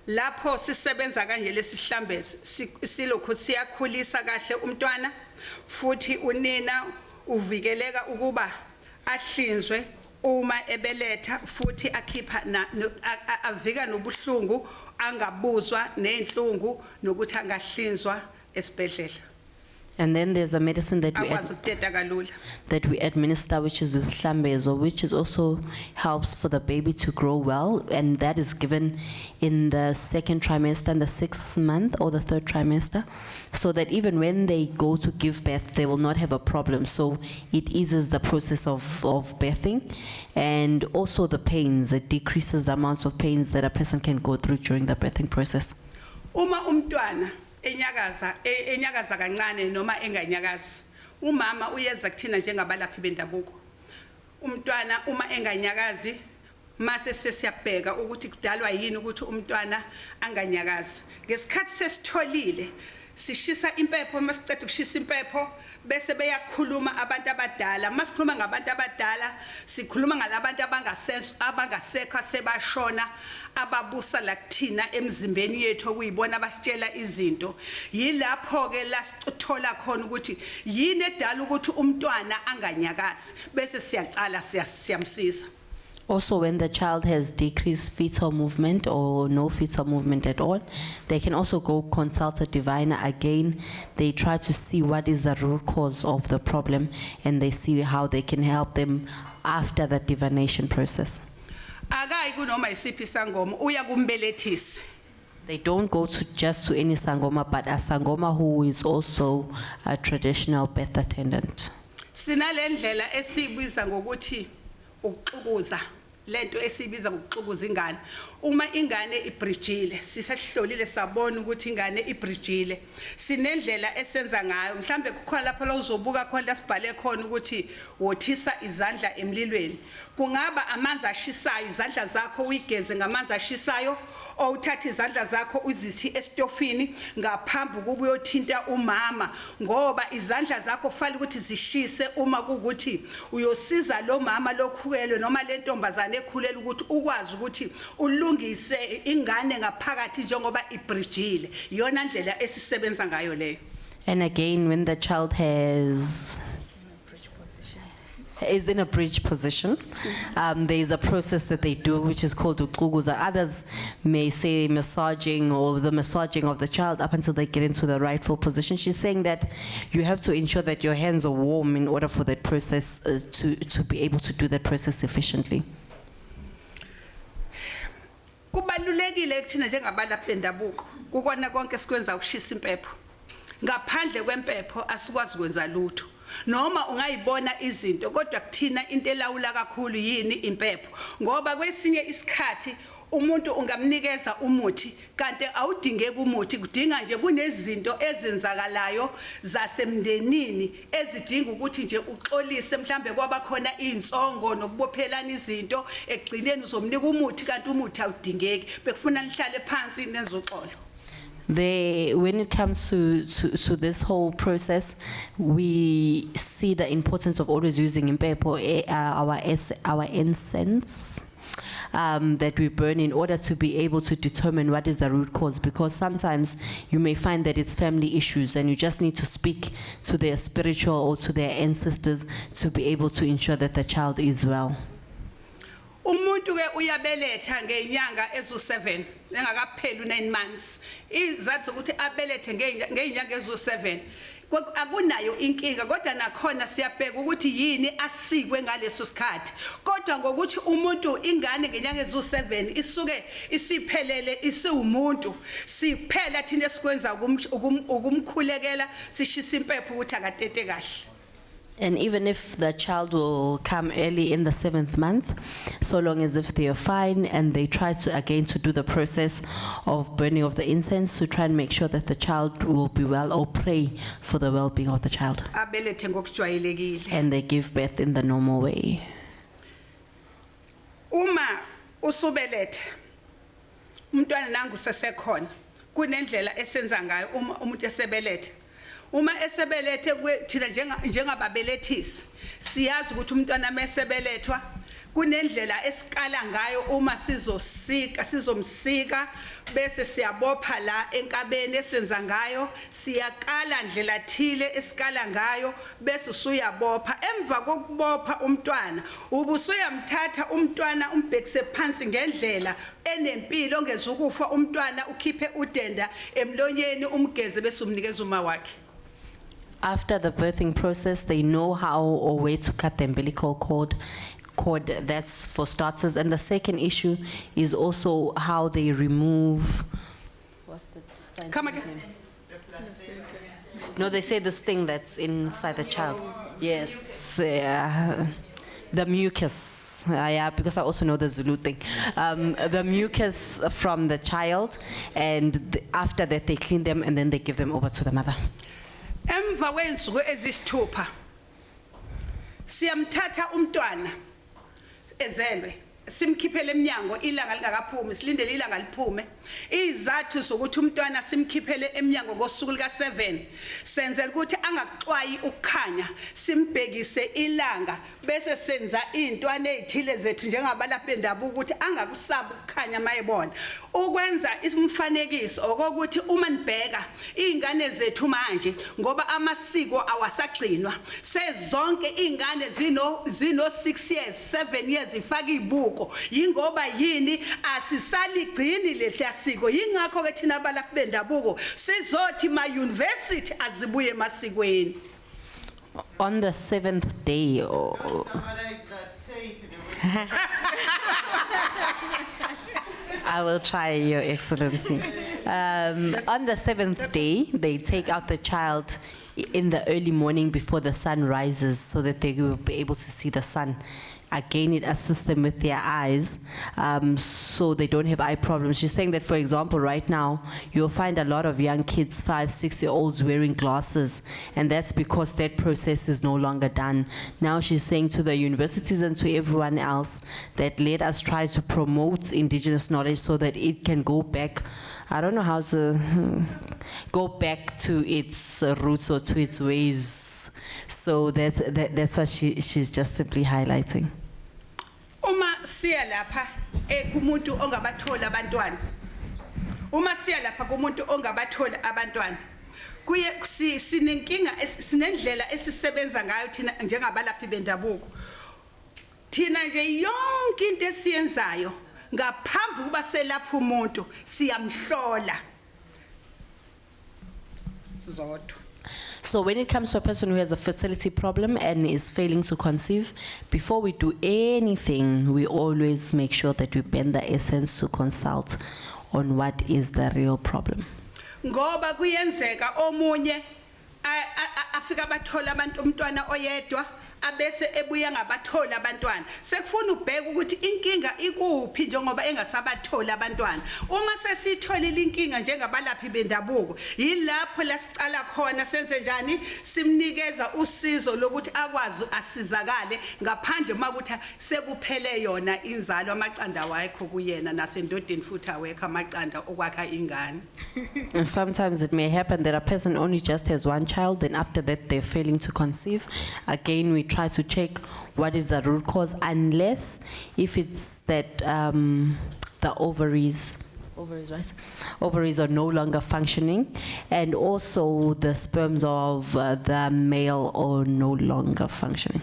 Lapho sisebenza kanje lesihlambezo silokho siyakhulisa kahle umntwana futhi unina uvikeleka ukuba ahlinzwe uma ebeletha futhi akhipha avika nobuhlungu angabuzwa nenhlungu nokuthi angahlinzwa esibhedlela. And then there's a medicine that we administer, which is this hlambezo, which is also helps for the baby to grow well, and that is given in the 2nd trimester and the 6th month or the 3rd trimester, so that even when they go to give birth, they will not have a problem. So it eases the process of birthing, and also the pains. It decreases the amounts of pains that a person can go through during the birthing process. Uma umntwana enyakaza kancane noma enganyakazi umama uyeza kuthina njengabalaphi bendabuko. Umntwana uma enganyakazi mase sesiyabheka ukuthi kudalwa yini ukuthi umntwana anganyakazi. Ngesikhathi sesitholile sishisa impepho, masiceda ukushisa impepho bese beyakhuluma abantu abadala. Masikhuluma ngabantu abadala sikhuluma ngalabantu abangasekho sebashona ababusa la kuthina emzimbeni yethu okuyibona abasitshela izinto. Yilapho ke lasithola khona ukuthi yini edala ukuthi umntwana anganyakazi bese siyaqala siyamsiza. Also, when the child has decreased fetal movement or no fetal movement at all, they can also go consult a diviner again. They try to see what is the root cause of the problem, and they see how they can help them after the divination process. Akayi kunoma isiphi isangoma uya kumbelethisi. They don't go to just to any sangoma, but a sangoma who is also a traditional birth attendant. Sinalendlela esibiza ngokuthi ukuxukuza lento esibiza ngokuxukuza ingane. Uma ingane ibridgile sisehlolile sabona ukuthi ingane ibridgile sinendlela esenza ngayo mhlambe kukhona lapho la uzobuka khona sibhale khona ukuthi wothisa izandla emlilweni kungaba amanzi ashisayo izandla zakho uyigeze ngamanzi ashisayo owuthatha izandla zakho uzisi estofini ngaphambi kuba uyothinta umama ngoba izandla zakho kufanele ukuthi zishise uma kukuthi uyosiza lo mama lokhulelwe noma le ntombazane ekhulelwe ukuthi ukwazi ukuthi ulungise ingane ngaphakathi njengoba ibridgile yona ndlela esisebenza ngayo leyo. And again, when the child is in a bridge position, there is a process that they do which is called ukuxukuza. Others may say massaging or the massaging of the child up until they get into the rightful position. She's saying that you have to ensure that your hands are warm in order for that process to be able to do that process efficiently. Kubalulekile kuthina njengabalaphi bendabuko kukona konke sikwenza ukushisa impepho ngaphandle kwempepho asikwazi kwenza lutho noma ungayibona izinto kodwa kuthina into elawula kakhulu yini impepho ngoba kwesinye isikhathi umuntu ungamnikeza umuthi kanti awudingeki umuthi kudinga nje kunezinto ezenzakalayo zasemndenini ezidinga ukuthi nje uxolise mhlambe kwaba khona insongo nokubophelana izinto egcineni uzomnika umuthi kanti umuthi awudingeki bekufuna nihlale phansi nezoxolo. When it comes to this whole process, we see the importance of always using impepo, our incense that we burn in order to be able to determine what is the root cause, because sometimes you may find that it's family issues and you just need to speak to their spiritual or to their ancestors to be able to ensure that the child is well. Umuntu ke uyabeletha ngeinyanga ezu7 engakapheli 9 months izathu ukuthi abelethe ngeinyanga ezu7 akunayo inkinga kodwa nakhona siyabheka ukuthi yini asikwe ngaleso sikhathi kodwa ngokuthi umuntu ingane ngenyanga ezu7 isuke isiphelele isiwumuntu siphela thina esikwenza ukumkhulekela sishisa impepho ukuthi akatete kahle. And even if the child will come early in the 7th month, so long as if they are fine and they try to again to do the process of burning of the incense to try and make sure that the child will be well or pray for the well-being of the child. Abelethe ngokujwayelekile. And they give birth in the normal way. Uma usubelethe umntwana nangu sesekhona kunendlela esenza ngayo uma umuntu esebelethe. Uma esebelethe thina njengababelethisi siyazi ukuthi umntwana mesebelethwa kunendlela esikala ngayo uma sizomsika bese siyabopha la enkabeni esenza ngayo siyakala ndlela thile esikala ngayo bese usuyabopha emva kokubopha umntwana ubusuyamthatha umntwana umbhekise phansi ngendlela enempilo ongezukufa umntwana ukhiphe udenda emlonyeni umgeze bese umnikeza uma wakhe. After the birthing process, they know how or where to cut the umbilical cord. That's for starters. And the second issue is also how they remove. What's the Come again. No, they say this thing that's inside the child. Yes, the mucus. Yeah, because I also know the Zulu thing. The mucus from the child, and after that they clean them and then they give them over to the mother. Emva kwensuku ezisithupha siyamthatha umntwana ezelwe simkhiphele eminyango ilanga lingakaphumi silindele ilanga liphume izathu sokuthi umntwana simkhiphele eminyango ngosuku lika7 senzela ukuthi angaxwayi ukukhanya simbhekise ilanga bese senza intwana ezithile zethu njengabalaphi bendabuko ukuthi angakusaba ukukhanya mayebona ukwenza umfanekiso okokuthi uma nibheka izingane zethu manje ngoba amasiko awasagcinwa sezonke izingane zino 6 years 7 years ifaka ibuko yingoba yini asisaligcini lehlasiko yingakho ke thina abalaphi bendabuko sizothi ma university azibuye emasikweni. On the 7th day, Summarize that I will try, Your Excellency. On the 7th day, they take out the child in the early morning before the sun rises so that they will be able to see the sun. Again, it assists them with their eyes, so they don't have eye problems. She's saying that, for example, right now, you'll find a lot of young kids, 5, 6-year-olds wearing glasses, and that's because that process is no longer done. Now she's saying to the universities and to everyone else that let us try to promote indigenous knowledge so that it can go back. I don't know how to go back to its roots or to its ways. So that's what she's just simply highlighting. Uma siya lapha kumuntu ongabathola abantwana. Uma siya lapha kumuntu ongabathola abantwana. Kuye sinenkinga sinendlela esisebenza ngayo thina njengabalaphi bendabuko. Thina nje yonke into esiyenzayo ngaphambi kuba selapha umuntu siyamhlola zodwa. So when it comes to a person who has a fertility problem and is failing to conceive, before we do anything, we always make sure that we bend the essence to consult on what is the real problem. Ngoba kuyenzeka omunye afika bathola abantu umntwana oyedwa abese ebuya ngabathola abantwana sekufuna ubheka ukuthi inkinga ikuphi njengoba engasabathola abantwana uma sesitholile inkinga njengabalaphi bendabuko yilapho lasicala khona senze njani simnikeza usizo lokuthi akwazi asizakale ngaphandle makuthi sekuphele yona inzalo amacanda wakho kuyena nasendodeni futhi awekho amacanda okwakha ingane. And sometimes it may happen that a person only just has one child, then after that they're failing to conceive. Again, we try to check what is the root cause, unless if it's that the ovaries, right? Ovaries are no longer functioning, and also the sperms of the male are no longer functioning.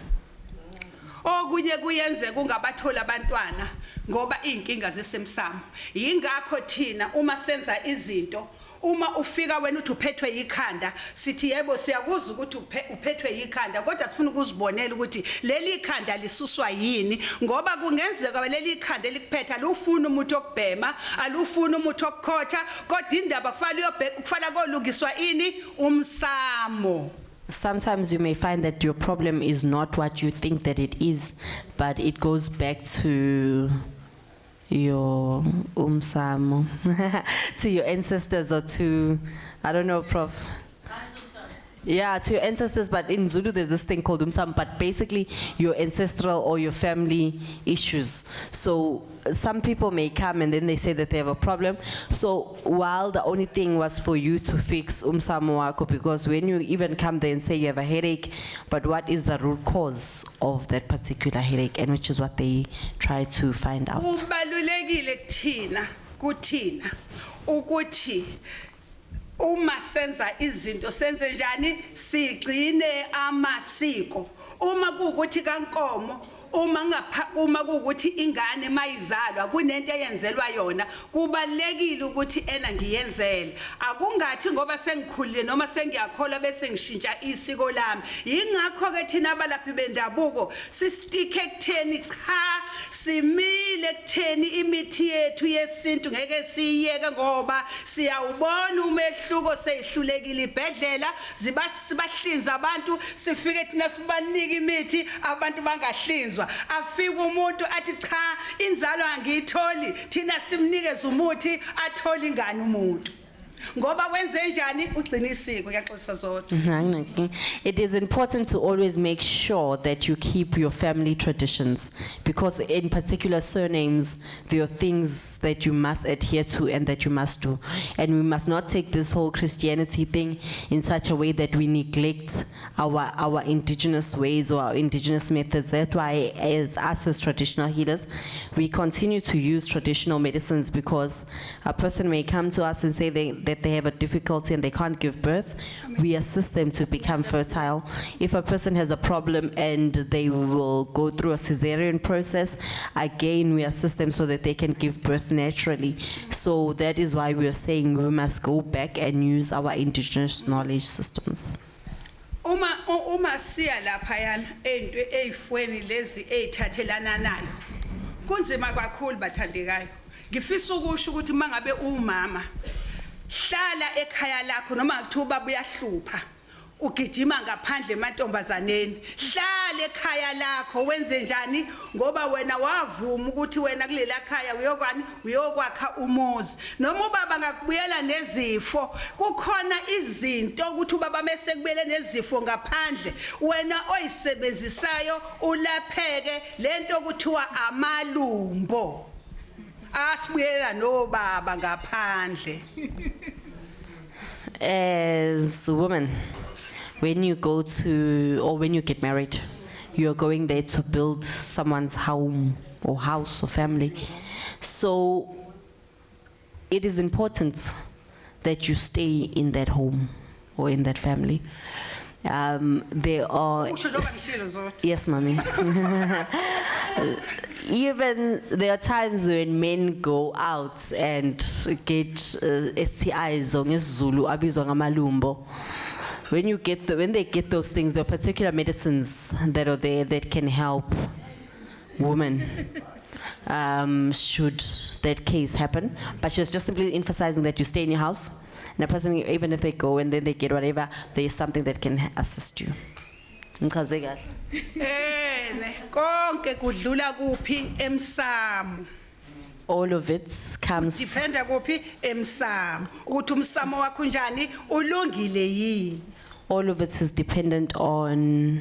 Okunye kuyenzeka ungabathola abantwana ngoba inkinga zesemsamo yingakho thina uma senza izinto uma ufika wena uthi uphethwe yikhanda sithi yebo siyakuzwa ukuthi uphethwe yikhanda kodwa sifuna ukuzibonela ukuthi leli ikhanda lisuswa yini ngoba kungenzeka leli ikhanda elikuphethe alufuna umuntu okubhema alufuna umuntu okukhotha kodwa indaba kufanele kolungiswa ini umsamo. Sometimes you may find that your problem is not what you think that it is, but it goes back to your umsamo, to your ancestors, or to, I don't know, Prof. Yeah, to your ancestors, but in Zulu there's this thing called umsam, but basically your ancestral or your family issues. So some people may come and then they say that they have a problem. So while the only thing was for you to fix umsamo wako, because when you even come there and say you have a headache, but what is the root cause of that particular headache, and which is what they try to find out. Kubalulekile kuthina ukuthi uma senza izinto senze njani sigcine amasiko uma kuukuthi kankomo uma kuukuthi ingane mayizalwa kunento eyenzelwa yona kubalekile ukuthi ena ngiyenzele akungathi ngoba sengikhulile noma sengiyakholwa bese ngishintsha isiko lami ingakho ke thina abalaphi bendabuko sisitike ekutheni cha simile ekutheni imithi yethu yesintu ngeke siyiyeke ngoba siyawubona umehluko seyihlulekile ibhedlela sibahlinza abantu sifike thina sibanika imithi abantu bangahlinzwa afika umuntu athi cha inzalo angiyitholi thina simnikeza umuthi athola ingane umuntu ngoba kwenze njani ugcina isiko kuyaxolisa zodwa. It is important to always make sure that you keep your family traditions, because in particular surnames there are things that you must adhere to and that you must do, and we must not take this whole Christianity thing in such a way that we neglect our indigenous ways or our indigenous methods. That's why as us as traditional healers we continue to use traditional medicines, because a person may come to us and say that they have a difficulty and they can't give birth. We assist them to become fertile. If a person has a problem and they will go through a cesarean process, again we assist them so that they can give birth naturally. So that is why we are saying we must go back and use our indigenous knowledge systems. Uma uma siya lapha yana into ezifweni lezi ezithathelana nayo kunzima kakhulu bathandekayo ngifisa ukusho ukuthi mangabe umama hlala ekhaya lakho noma ngithuba buyahlupha ugijima ngaphandle emantombazaneni hlala ekhaya lakho wenze njani ngoba wena wavuma ukuthi wena kulela khaya uyokwakha umuzi noma ubaba ngakubuyela nezifo kukhona izinto ukuthi ubaba mase kubuyele nezifo ngaphandle wena oyisebenzisayo ulapheke lento kuthiwa amalumbo asibuyela nobaba ngaphandle. As a woman, when you go to, or when you get married, you're going there to build someone's home or house or family. So it is important that you stay in that home or in that family. There are, yes, mommy. Even there are times when men go out and get STIs on isiZulu abizwa ngamalumbo. When they get those things, there are particular medicines that are there that can help women should that case happen. But she was just simply emphasizing that you stay in your house, and a person, even if they go and then they get whatever, there is something that can assist you. Konke kudlula kuphi emsamo. All of it comes. Dependa kuphi emsamo. Ukuthi umsamo wakho njani ulungile yini. All of it is dependent on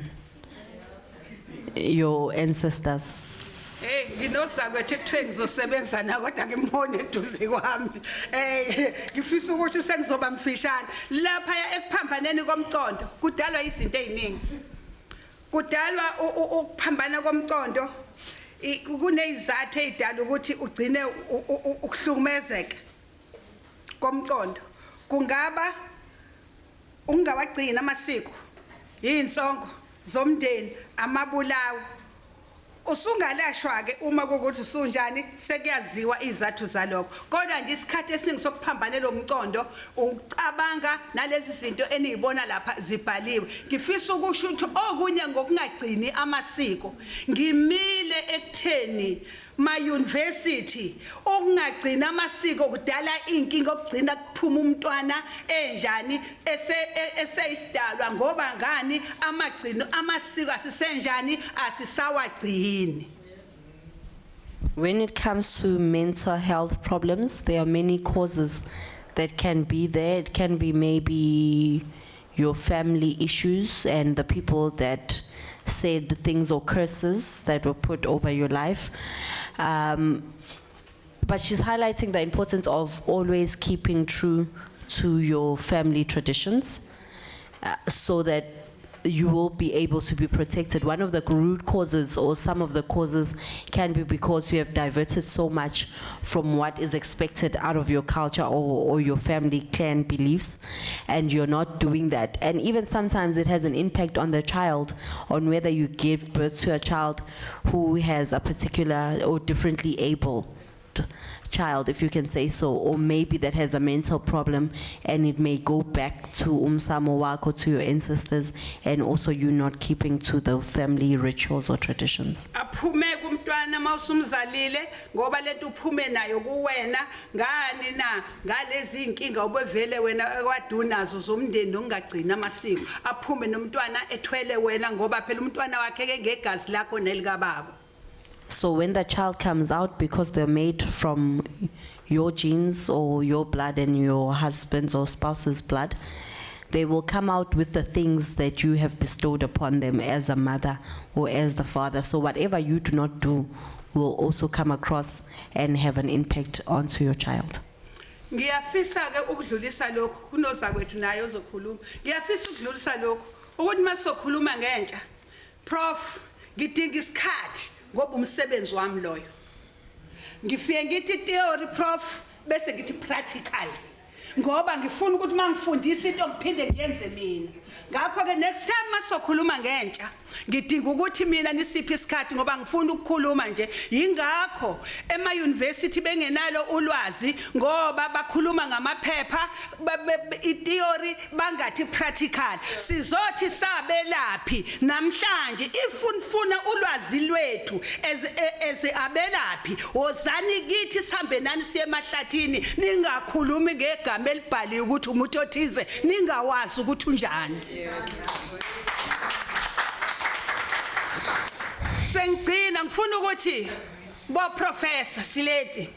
your ancestors. Nginozakwethu ekuthiwe ngizosebenza na kodwa ngimbone eduze kwami. Ngifisa ukuthi sengizoba mfishane. Lapha ekuphambaneni komcondo kudalwa izinto eziningi. Kudalwa ukuphambana komcondo kunezizathu ezidala ukuthi ugcine ukuhlukumezeka komcondo. Kungaba ungawagcina amasiko, insongo zomndeni, amabulawo. Usungalashwa ke uma ukuthi usunjani sekuyaziwa izathu zalokho kodwa nje isikhathi esiningi sokuphambana lomcondo ucabanga nalezi zinto enizibona lapha zibhaliwe ngifisa ukusho ukuthi okunye ngokungagcini amasiko ngimile ekutheni ma university okungagcina amasiko kudala inkinga okugcina kuphuma umntwana enjani eseyisidalwa ngoba ngani amagcino amasiko asisenjani asisawagcini. When it comes to mental health problems, there are many causes that can be there. It can be maybe your family issues and the people that said the things or curses that were put over your life. But she's highlighting the importance of always keeping true to your family traditions so that you will be able to be protected. One of the root causes or some of the causes can be because you have diverted so much from what is expected out of your culture or your family clan beliefs, and you're not doing that. And even sometimes it has an impact on the child, on whether you give birth to a child who has a particular or differently able child, if you can say so, or maybe that has a mental problem, and it may go back to umsamo wako, to your ancestors, and also you not keeping to the family rituals or traditions. Aphume kumntwana mawusumzalile ngoba lento uphume nayo kuwena ngani na ngalezi inkinga obevele wena ekwadunazo zomndeni ongagcina amasiko aphume nomntwana ethwele wena ngoba phela umntwana wakhe ke ngegazi lakho nelika baba. So when the child comes out, because they're made from your genes or your blood and your husband's or spouse's blood, they will come out with the things that you have bestowed upon them as a mother or as the father. So whatever you do not do will also come across and have an impact onto your child. Ngiyafisa ke ukudlulisa lokho kunozakwethu naye ozokhuluma. Ngiyafisa ukudlulisa lokho ukuthi masokhuluma ngentsha. Prof, ngidinga isikhathi ngoba umsebenzi wami loyo. Ngifike ngithi theory prof bese ngithi practical. Ngoba ngifuna ukuthi mangifundisa into ngiphinde ngiyenze mina. ngakho ke next time masokhuluma ngentsha ngidinga ukuthi mina nisiphi isikhathi ngoba ngifuna ukukhuluma nje yingakho ema university bengenalo ulwazi ngoba bakhuluma ngamaphepha itheory bangathi practical sizothi sabelaphi namhlanje ifuna ulwazi lwethu as abelaphi wozani kithi sihambe nani siye emahlathini ningakhulumi ngegama elibhaliwe ukuthi umuntu othize ningawazi ukuthi unjani. Sengcina ngifuna ukuthi bo professor Sileti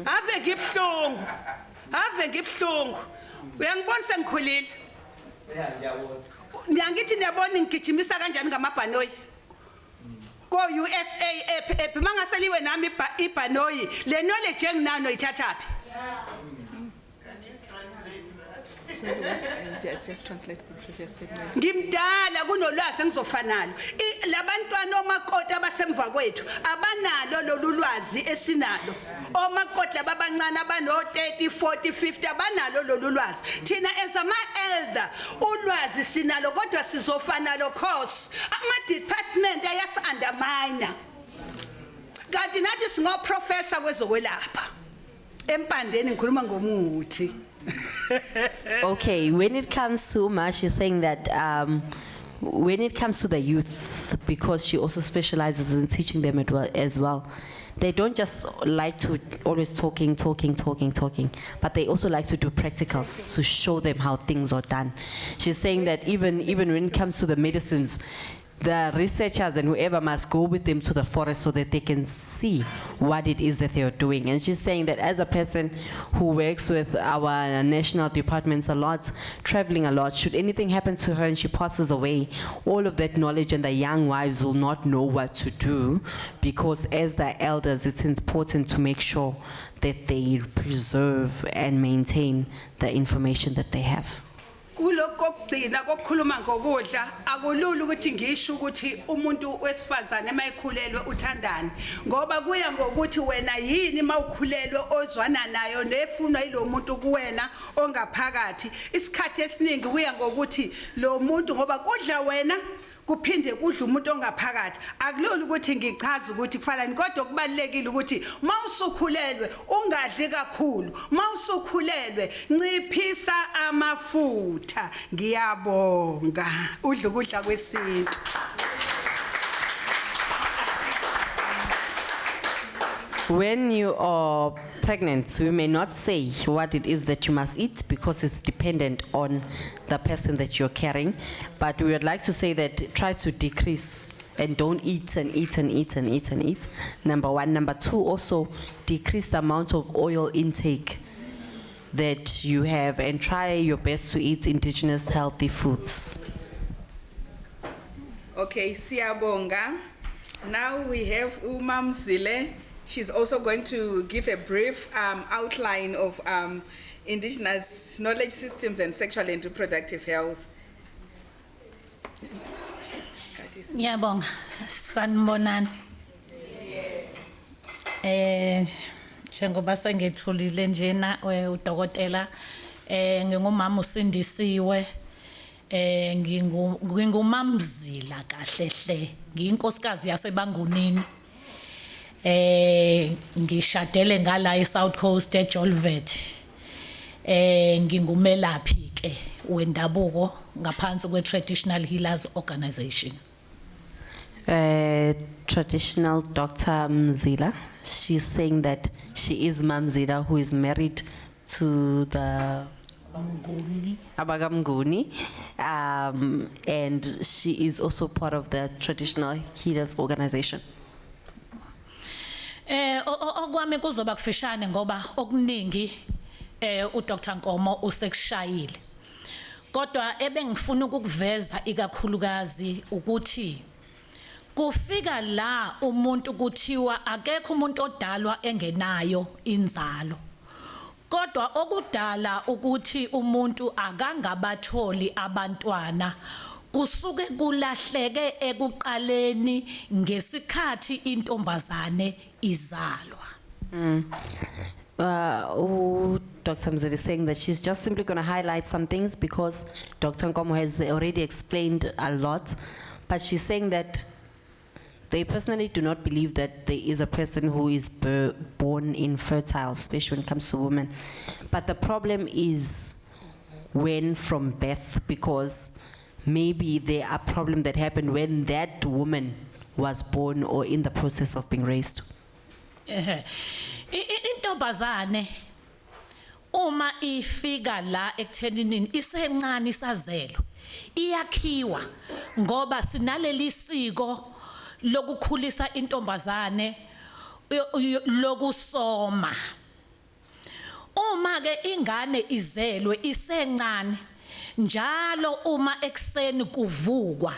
ave ngibhlungu uyangibona sengikhulile ngiyangithi niyabona ngigijimisa kanjani ngamabhanoyi ko USA app mangaseliwe nami ibhanoyi le knowledge enginano ithathapi. Just translate ngimdala kunolwazi engizofanalo labantwana omakoti abasemva kwethu abanalo lolulwazi esinalo omakoti lababancane abano 30 40 50 abanalo lolulwazi thina as ama elder ulwazi sinalo kodwa sizofanalo course ama department ayas undermine kanti nathi singo professor kwezokwelapha empandeni ngikhuluma ngomuthi. Okay, when it comes to Uma, she's saying that when it comes to the youth, because she also specializes in teaching them as well, they don't just like to always talking, but they also like to do practicals to show them how things are done. She's saying that even when it comes to the medicines, the researchers and whoever must go with them to the forest so that they can see what it is that they are doing. And she's saying that as a person who works with our national departments a lot, traveling a lot, should anything happen to her and she passes away, all of that knowledge and the young wives will not know what to do, because as the elders, it's important to make sure that they preserve and maintain the information that they have. Kulokugcina kokukhuluma ngokudla akulula ukuthi ngisho ukuthi umuntu wesifazane emayikhulelwe uthandani ngoba kuya ngokuthi wena yini mawukhulelwe ozwana nayo nefunwa yilo muntu kuwena ongaphakathi isikhathi esiningi kuya ngokuthi lo muntu ngoba kudla wena kuphinde kudla umuntu ongaphakathi akulula ukuthi ngichaze ukuthi kufanele kodwa kubalekile ukuthi mawusukhulelwe ungadli kakhulu mawusukhulelwe nciphisa amafutha ngiyabonga udla ukudla kwesintu. When you are pregnant, we may not say what it is that you must eat because it's dependent on the person that you're carrying. But we would like to say that try to decrease and don't eat and eat. Number one. Number two, also decrease the amount of oil intake that you have and try your best to eat indigenous healthy foods. Okay, siyabonga. Now we have Mzile. She's also going to give a brief outline of indigenous knowledge systems and sexual and reproductive health. Ngiyabonga sanibonani. Njengoba sengethulile njena udokotela ngingumama usindisiwe ngingumamzila kahle hle ngiyinkosikazi yaseBangunini. Ngishadele ngala eSouth Coast eJolvet. Ngingumelaphi ke wendabuko ngaphansi kweTraditional Healers Organization. Traditional Dr. Mzila, she's saying that she is Mamzila who is married to the Abagamguni, and she is also part of the Traditional Healers Organization. Okwami kuzoba kufishane ngoba okuningi uDr Nkomo usekushayile. Kodwa ebengifuna ukuveza ikakhulukazi ukuthi kufika la umuntu kuthiwa akekho umuntu odalwa engenayo inzalo. Kodwa okudala ukuthi umuntu akangabatholi abantwana kusuke kulahleke ekuqaleni ngesikhathi intombazane izalwa. Dr. Mzili is saying that she's just simply going to highlight some things because Dr. Nkomo has already explained a lot, but she's saying that they personally do not believe that there is a person who is born infertile, especially when it comes to women. But the problem is when from birth, because maybe there are problems that happen when that woman was born or in the process of being raised. Intombazane uma ifika la ekuthenini isencane isazelo iyakhiwa ngoba sinaleli siko lokukhulisa intombazane lokusoma. Uma ke ingane izelwe isencane njalo uma ekseni kuvukwa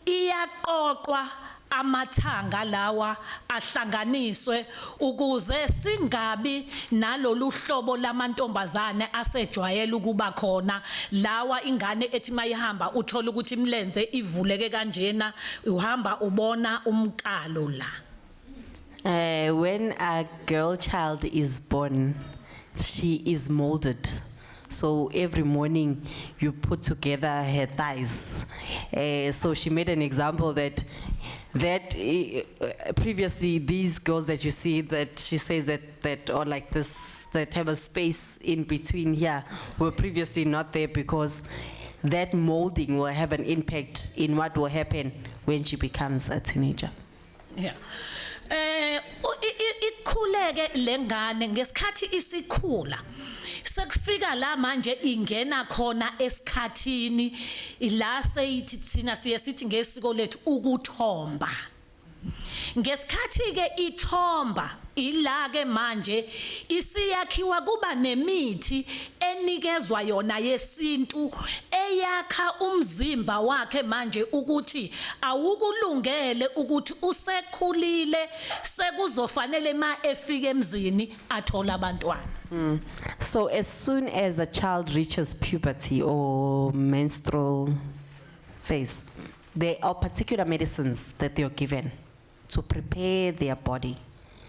iyaqoqwa amathanga lawa ahlanganiswe ukuze singabi nalolu hlobo lamantombazane asejwayela ukuba khona lawa ingane ethi mayihamba uthola ukuthi imlenze ivuleke kanjena uhamba ubona umkalo la. When a girl child is born, she is molded. So every morning you put together her thighs. So she made an example that previously these girls that you see that she says that or like this, that have a space in between here were previously not there because that molding will have an impact in what will happen when she becomes a teenager. Yeah. Ikhuleke lengane ngesikhathi isikhula sekufika la manje ingena khona esikhathini la seyithi thina siye ngesiko lethu ukuthomba. Ngesikhathi ke ithomba ila ke manje isiyakhiwa kuba nemithi enikezwa yona yesintu eyakha umzimba wakhe manje ukuthi awukulungele ukuthi usekhulile sekuzofanele ma efike emzini athola abantwana. So as soon as a child reaches puberty or menstrual phase, there are particular medicines that they are given to prepare their body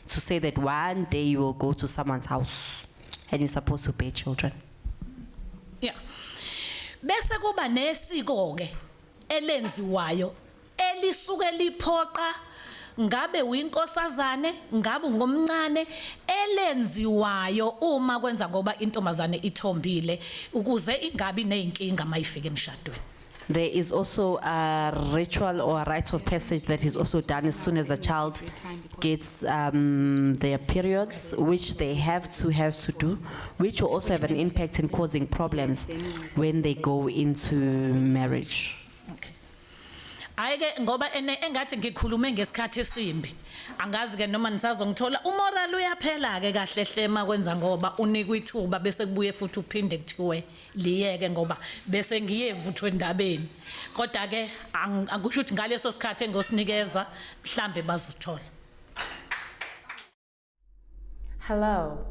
to say that one day you will go to someone's house and you're supposed to bear children. Yeah. Bese kuba nesiko ke elenziwayo elisuke liphoqa ngabe uyinkosazane ngabe ngomncane elenziwayo uma kwenza ngoba intombazane ithombile ukuze ingabi nezinkinga mayifika emshadweni. There is also a ritual or a rite of passage that is also done as soon as a child gets their periods, which they have to do, which will also have an impact in causing problems when they go into marriage. Okay. Ayike ngoba engathi ngikhulume ngesikhathi esimbi angazi ke noma nisazongithola umoral uyaphela ke kahle hlema kwenza ngoba unikwa ithuba bese kubuye futhi uphinde kuthiwe liyeke ngoba bese ngiyevuthwe endabeni kodwa ke akusho ukuthi ngaleso sikhathi engosinikezwa mhlambe bazothola. Hello,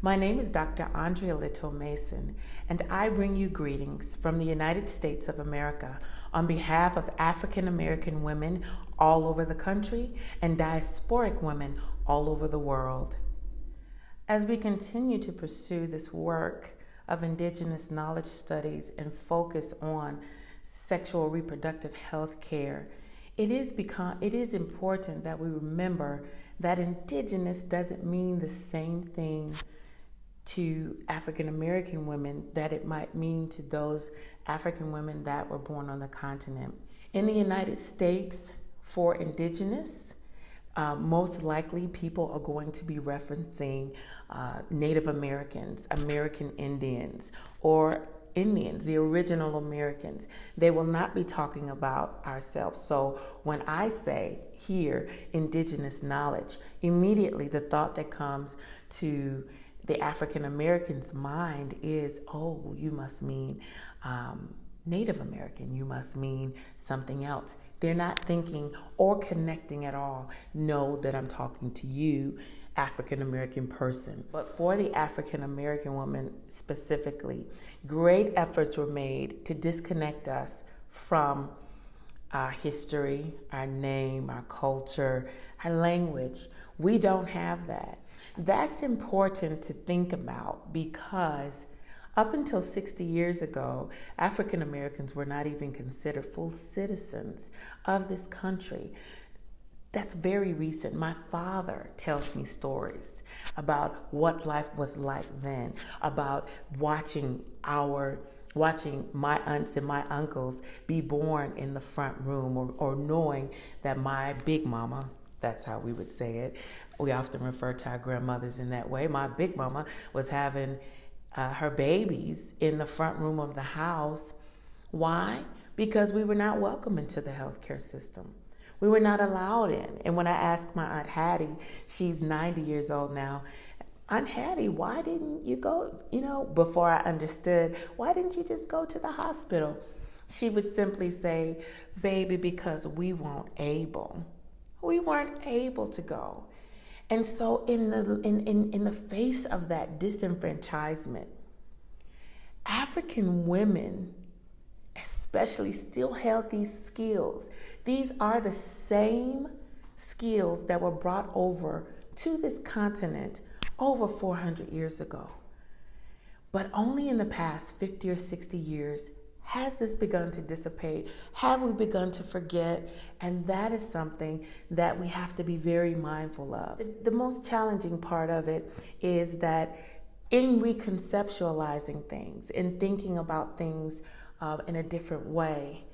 my name is Dr. Andrea Little Mason, and I bring you greetings from the United States of America on behalf of African American women all over the country and diasporic women all over the world. As we continue to pursue this work of indigenous knowledge studies and focus on sexual reproductive health care, it is important that we remember that indigenous doesn't mean the same thing to African American women that it might mean to those African women that were born on the continent. In the United States, for indigenous, most likely people are going to be referencing Native Americans, American Indians, or Indians, the original Americans. They will not be talking about ourselves. So when I say here, indigenous knowledge, immediately the thought that comes to the African American's mind is, oh, you must mean Native American, you must mean something else. They're not thinking or connecting at all. Know that I'm talking to you, African American person. But for the African American woman specifically, great efforts were made to disconnect us from our history, our name, our culture, our language. We don't have that. That's important to think about because up until 60 years ago, African Americans were not even considered full citizens of this country. That's very recent. My father tells me stories about what life was like then, about watching my aunts and my uncles be born in the front room, or knowing that my big mama, that's how we would say it. We often refer to our grandmothers in that way. My big mama was having her babies in the front room of the house. Why? Because we were not welcome into the healthcare system. We were not allowed in. And when I asked my Aunt Hattie, she's 90 years old now, Aunt Hattie, why didn't you go, before I understood, why didn't you just go to the hospital? She would simply say, baby, because we weren't able. We weren't able to go. And so in the face of that disenfranchisement, African women especially still held these skills. These are the same skills that were brought over to this continent over 400 years ago. But only in the past 50 or 60 years has this begun to dissipate? Have we begun to forget? And that is something that we have to be very mindful of. The most challenging part of it is that in reconceptualizing things, in thinking about things in a different way,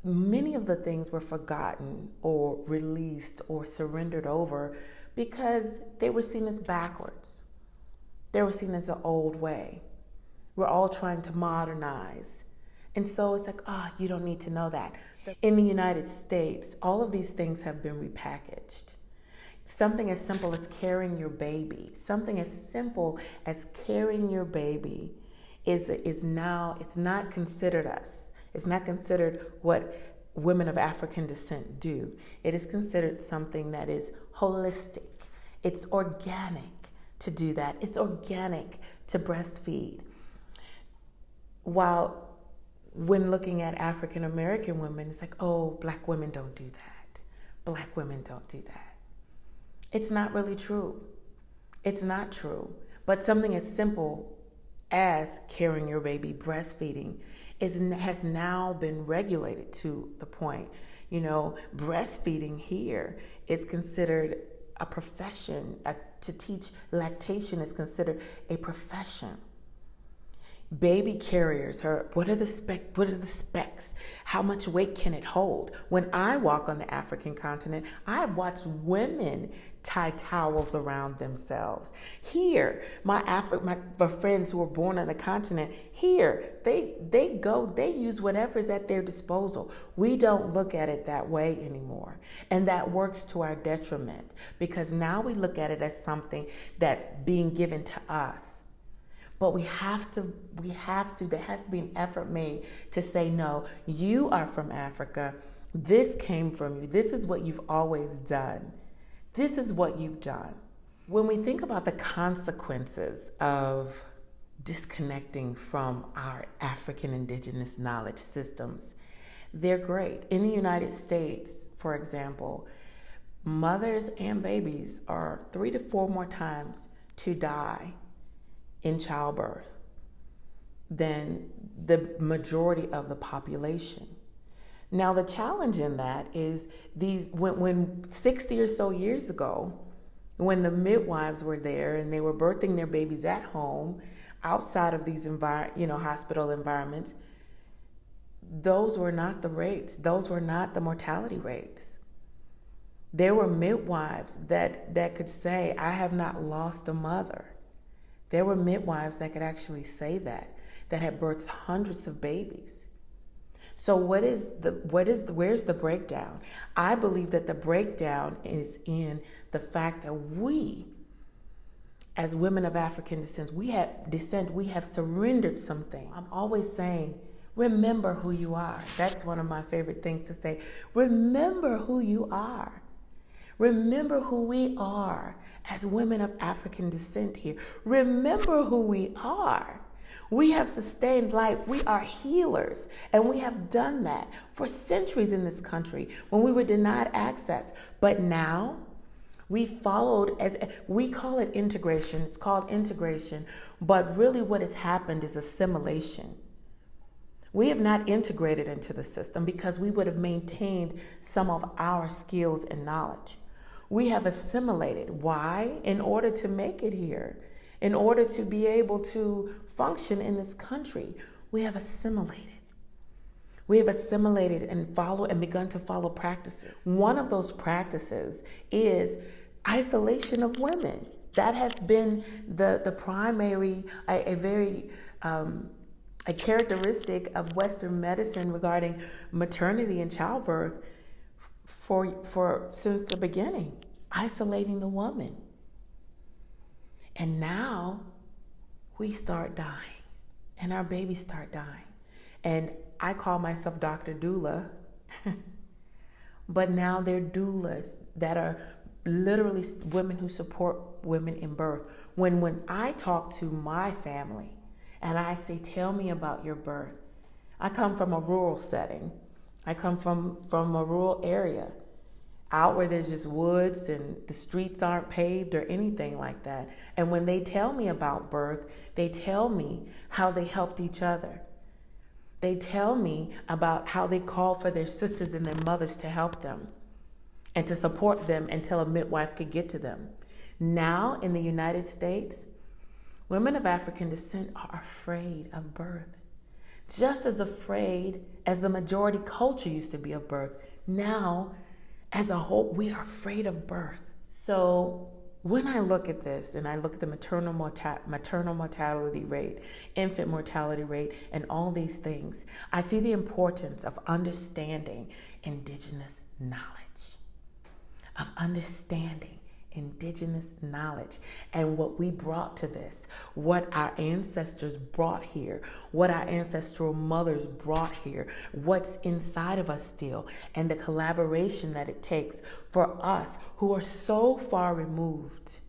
many of the things were forgotten or released or surrendered over because they were seen as backwards. They were seen as the old way. We're all trying to modernize. And so it's like, you don't need to know that. In the United States, all of these things have been repackaged. Something as simple as carrying your baby, is now, it's not considered us. It's not considered what women of African descent do. It is considered something that is holistic. It's organic to do that. It's organic to breastfeed. While when looking at African American women, it's like, black women don't do that. Black women don't do that. It's not really true. It's not true. But something as simple as carrying your baby, breastfeeding, has now been regulated to the point, breastfeeding here is considered a profession. To teach lactation is considered a profession. Baby carriers, what are the specs? How much weight can it hold? When I walk on the African continent, I've watched women tie towels around themselves. Here, my friends who were born on the continent, here, they use whatever's at their disposal. We don't look at it that way anymore. And that works to our detriment because now we look at it as something that's being given to us. But there has to be an effort made to say, no, you are from Africa. This came from you. This is what you've always done. This is what you've done. When we think about the consequences of disconnecting from our African indigenous knowledge systems, they're great. In the United States, for example, mothers and babies are 3 to 4 more times to die in childbirth than the majority of the population. Now, the challenge in that is when 60 or so years ago, when the midwives were there and they were birthing their babies at home, outside of these hospital environments, those were not the rates. Those were not the mortality rates. There were midwives that could say, I have not lost a mother. There were midwives that could actually say that had birthed hundreds of babies. So where's the breakdown? I believe that the breakdown is in the fact that we, as women of African descent, we have surrendered something. I'm always saying, remember who you are. That's one of my favorite things to say. Remember who you are. Remember who we are as women of African descent here. Remember who we are. We have sustained life. We are healers. And we have done that for centuries in this country when we were denied access. But now We followed, as we call it integration, it's called integration, but really what has happened is assimilation. We have not integrated into the system because we would have maintained some of our skills and knowledge. We have assimilated. Why? In order to make it here, in order to be able to function in this country, we have assimilated. We have assimilated and begun to follow practices. One of those practices is isolation of women. That has been the primary, a characteristic of Western medicine regarding maternity and childbirth since the beginning, isolating the woman. And now we start dying, and our babies start dying. And I call myself Dr. Doula, but now they're doulas that are literally women who support women in birth. When I talk to my family and I say, tell me about your birth, I come from a rural setting. I come from a rural area, out where there's just woods and the streets aren't paved or anything like that. And when they tell me about birth, they tell me how they helped each other. They tell me about how they called for their sisters and their mothers to help them and to support them until a midwife could get to them. Now in the United States, women of African descent are afraid of birth, just as afraid as the majority culture used to be of birth. Now, as a whole, we are afraid of birth. So when I look at this and I look at the maternal mortality rate, infant mortality rate, and all these things, I see the importance of understanding indigenous knowledge, and what we brought to this, what our ancestors brought here, what our ancestral mothers brought here, what's inside of us still, and the collaboration that it takes for us who are so far removed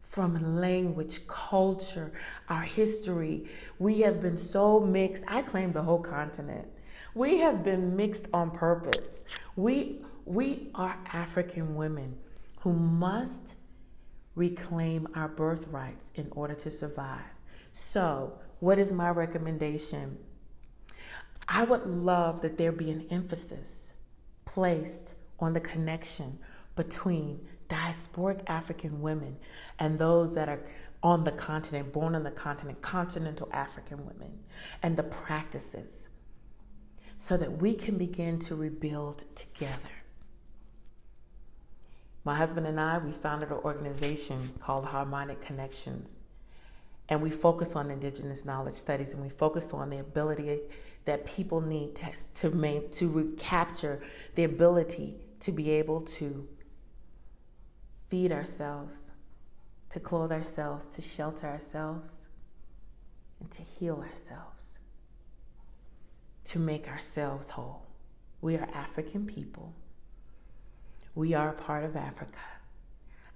from language, culture, our history. We have been so mixed. I claim the whole continent. We have been mixed on purpose. We are African women who must reclaim our birthrights in order to survive. So, what is my recommendation? I would love that there be an emphasis placed on the connection between diasporic African women and those that are on the continent, born on the continent, continental African women, and the practices, so that we can begin to rebuild together. My husband and I, we founded an organization called Harmonic Connections, and we focus on indigenous knowledge studies, and we focus on the ability that people need to recapture the ability to be able to feed ourselves, to clothe ourselves, to shelter ourselves, and to heal ourselves, to make ourselves whole. We are African people. We are a part of Africa,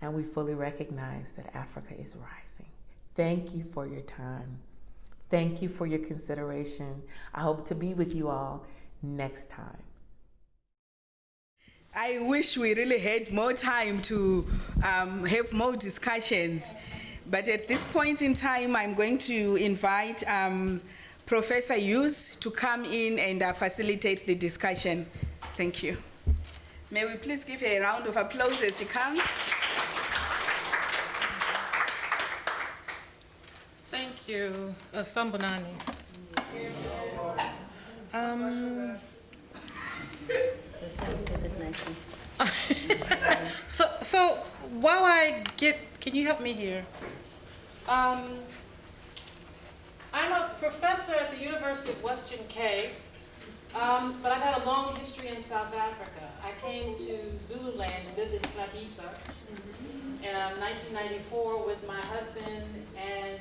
and we fully recognize that Africa is rising. Thank you for your time. Thank you for your consideration. I hope to be with you all next time. I wish we really had more time to have more discussions, but at this point in time, I'm going to invite Professor Hughes to come in and facilitate the discussion. Thank you. May we please give her a round of applause as she comes. Thank you, Sambonani. So while I get, can you help me here? I'm a professor at the University of Western Cape, but I've had a long history in South Africa. I came to Zululand and lived in Klabisa in 1994 with my husband and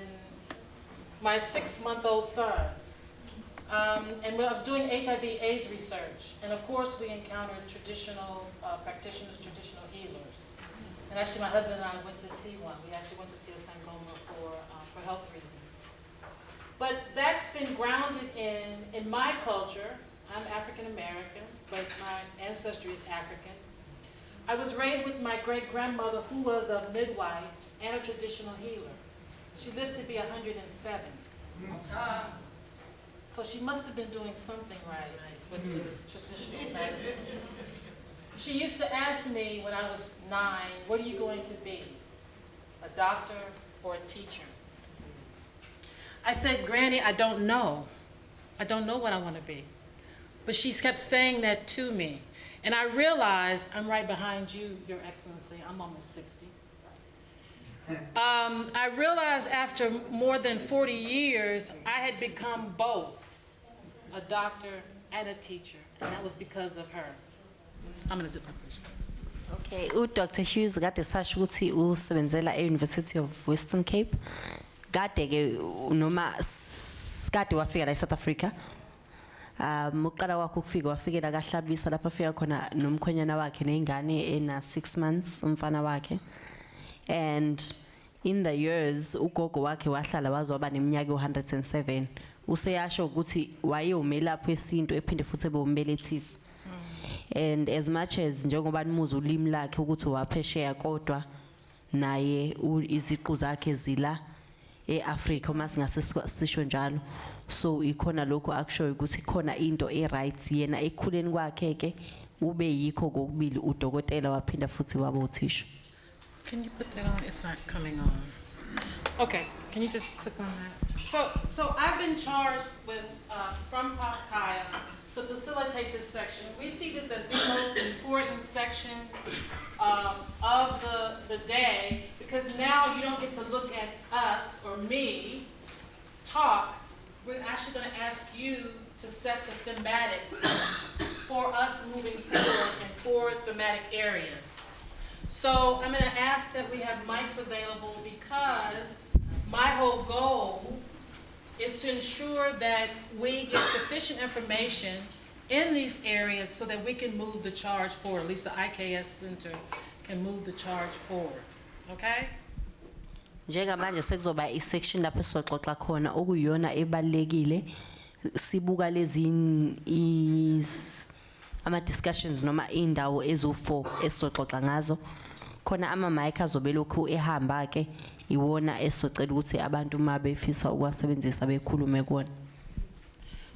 my 6-month-old son. And when I was doing HIV/AIDS research, and of course we encountered traditional practitioners, traditional healers. And actually my husband and I went to see one. We actually went to see a Sangoma for health reasons. But that's been grounded in my culture. I'm African American, but my ancestry is African. I was raised with my great-grandmother who was a midwife and a traditional healer. She lived to be 107. So she must have been doing something right with this traditional medicine. She used to ask me when I was 9, what are you going to be? A doctor or a teacher? I said, Granny, I don't know. I don't know what I want to be. But she kept saying that to me. And I realized, I'm right behind you, Your Excellency, I'm almost 60. I realized after more than 40 years, I had become both a doctor and a teacher, and that was because of her. I'm going to do my questions. Okay, Dr. Hughes kade sasho ukuthi usebenzela e-University of Western Cape. Kade ke noma kade wafika la eSouth Africa. Uqala wakho ukufika wafikela kaHlabisa lapha afika khona nomkhwenyana wakhe neingane ena 6 months umfana wakhe. And in the years ugogo wakhe wahlala wazoba neminyaka u107. Useyasho ukuthi wayeyomelaphi esinto ephinde futhi ebeumbelethisi. And as much as njengoba nimuza ulimi lakhe ukuthi waphesheya kodwa naye iziqu zakhe zila eAfrica uma singasisho njalo. So ikhona lokho akusho ukuthi khona into right yena ekhuleni kwakhe ke ube yikho kokubili udokotela waphinda futhi waba uthisha. Can you put that on? It's not coming on. Okay, can you just click on that? So I've been charged with, from Pakaya to facilitate this section. We see this as the most important section of the day, because now you don't get to look at us or me talk. We're actually going to ask you to set the thematics for us moving forward in 4 thematic areas. So I'm going to ask that we have mics available, because my whole goal is to ensure that we get sufficient information in these areas so that we can move the charge forward. At least the IKS Center can move the charge forward. Okay? Njengamanje sekuzoba isection lapho soxoxa khona okuyona ebalekile sibuka lezi ama discussions noma indawo ezo4 esoxoxa ngazo khona ama mic azobe lokhu ehamba ke iwona esocela ukuthi abantu mabefisa ukwasebenzisa bekhulume kona.